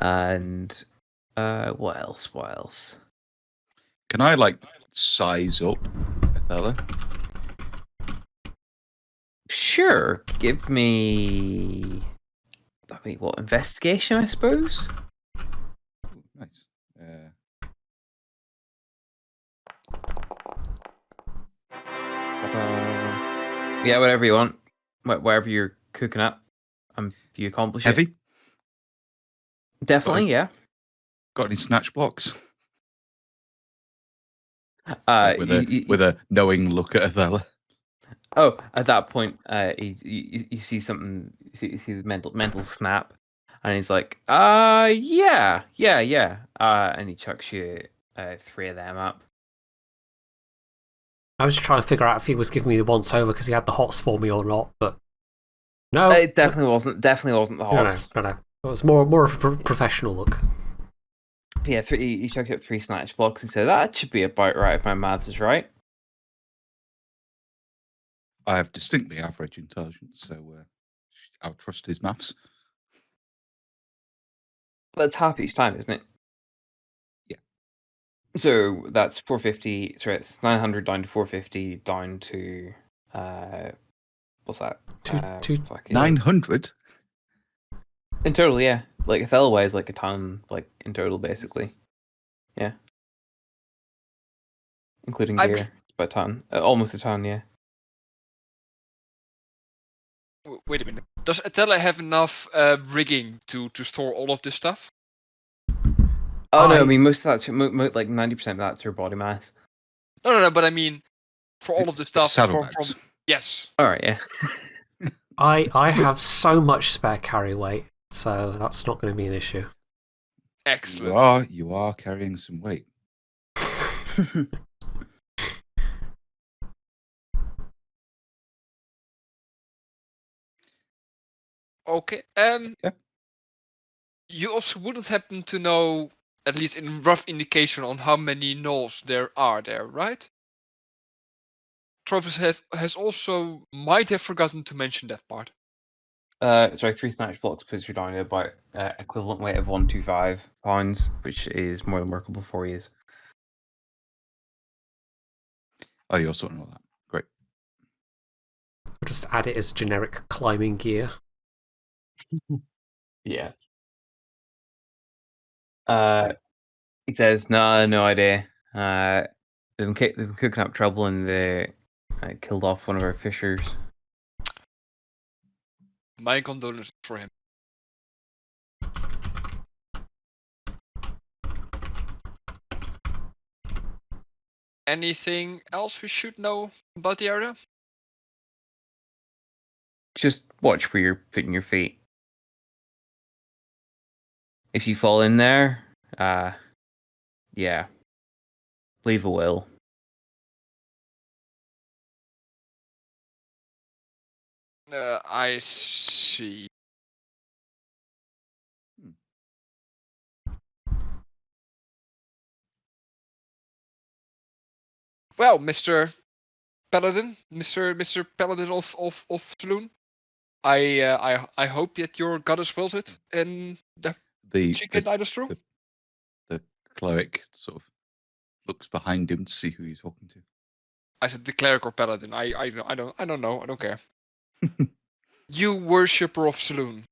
And what else? Can I like size up Othello? Sure. Give me what, investigation, I suppose? Nice. Yeah, whatever you want. Whatever you're cooking up. You accomplish Heavy? it. Definitely, yeah. Got any snatch blocks? With a knowing look at Othello. Oh, at that point, you see something. You see the mental snap, and he's like, yeah. And he chucks you 3 of them up. I was just trying to figure out if he was giving me the once over because he had the hots for me or not, but no, it definitely wasn't. Definitely wasn't the hots. No. It was more of a professional look. Yeah, he chucked up 3 snatch blocks and said that should be about right if my maths is right. I have distinctly average intelligence, so I'll trust his maths. That's half each time, isn't it? Yeah. So that's 450. Sorry, it's 900 down to 450 down to what's that? 900 in total. Yeah, like Othello weighs like a ton, like in total, basically. Yeah, including gear, it's about a ton, almost a ton. Yeah. Wait a minute. Does Atella have enough rigging to store all of this stuff? Oh no, I mean most of that's like 90% of that's her body mass. No, but I mean, for all of the stuff from saddlebags. yes. All right, yeah. I have so much spare carry weight, so that's not going to be an issue. Excellent. You are carrying some weight. Okay. Yeah. You also wouldn't happen to know, at least in rough indication, on how many gnolls there are there, right? Trophus has also might have forgotten to mention that part. Sorry, 3 snatch blocks puts you down to about equivalent weight of 125 pounds, which is more than workable for you. Oh, you're sorting all that. Great. I'll just add it as generic climbing gear. Yeah. He says, no idea. They've been cooking up trouble and they killed off one of our fishers. My condolences for him. Anything else we should know about the area? Just watch where you're putting your feet. If you fall in there, yeah, leave a will. I see. Well, Mr. Paladin, Mr. Paladin of Saloon, I hope that your goddess wills it, and that she can lead us through. The cleric sort of looks behind him to see who he's talking to. I said the cleric or paladin. I don't know. I don't care. You worshipper of Saloon.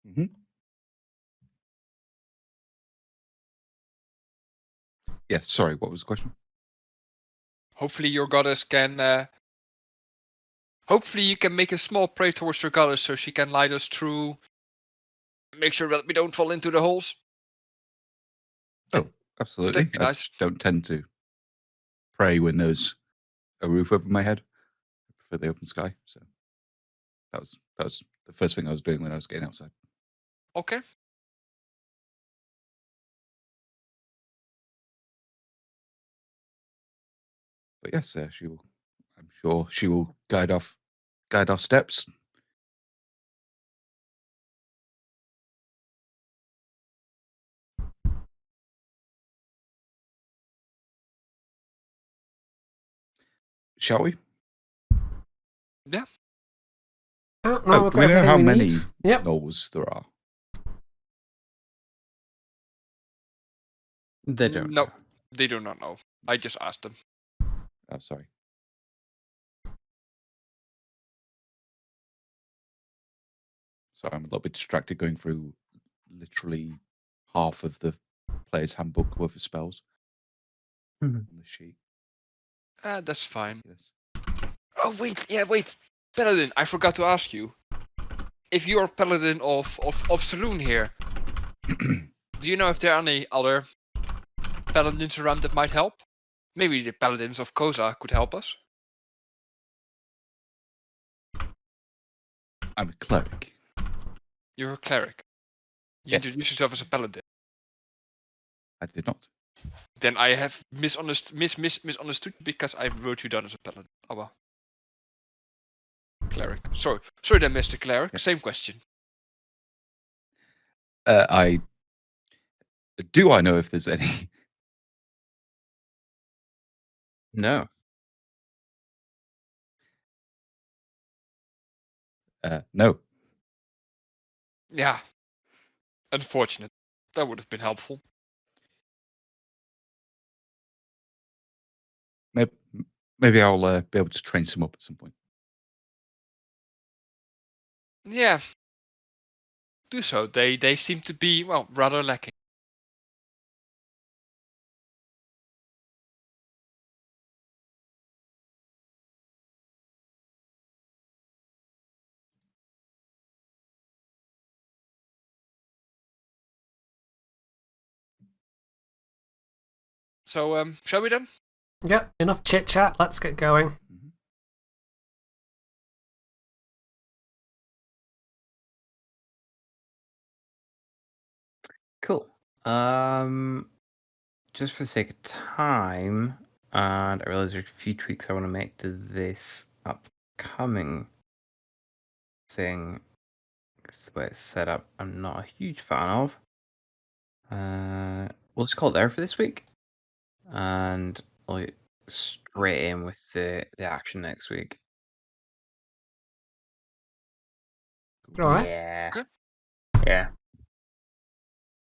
Mm-hmm. Yeah, sorry, what was the question? Hopefully your goddess can. Hopefully you can make a small prayer towards your goddess so she can lead us through. Make sure that we don't fall into the holes. Oh, absolutely. That'd be nice. I just don't tend to pray when there's a roof over my head. I prefer the open sky. So that was the first thing I was doing when I was getting outside. Okay. But yes, she will. I'm sure she will guide our steps. Shall we? Yeah. No, Oh, we've do got we know everything how we many need. Yep. gnolls there are? They don't. No, they do not know. I just asked them. Oh, sorry. Sorry, I'm a little bit distracted going through literally half of the player's handbook worth of spells on the sheet. That's fine. Yes. Oh wait. Paladin, I forgot to ask you. If you're Paladin of Saloon here, do you know if there are any other Paladins around that might help? Maybe the Paladins of Koza could help us. I'm a cleric. You're a cleric. You Yes. introduce yourself as a Paladin. I did not. Then I have misunderstood because I wrote you down as a Paladin. Oh well. Cleric. Sorry then, Mr. Cleric. Yeah. Same question. I know if there's any. No. No. Yeah. Unfortunate. That would have been helpful. Maybe I'll be able to train some up at some point. Yeah. Do so. They seem to be, well, rather lacking. So shall we then? Yep, enough chit chat. Let's get going. Mhm. Cool. Just for the sake of time, and I realize there's a few tweaks I want to make to this upcoming thing. Because the way it's set up, I'm not a huge fan of. We'll just call it there for this week, and I'll get straight in with the action next week. All right. Yeah. Okay. Yeah.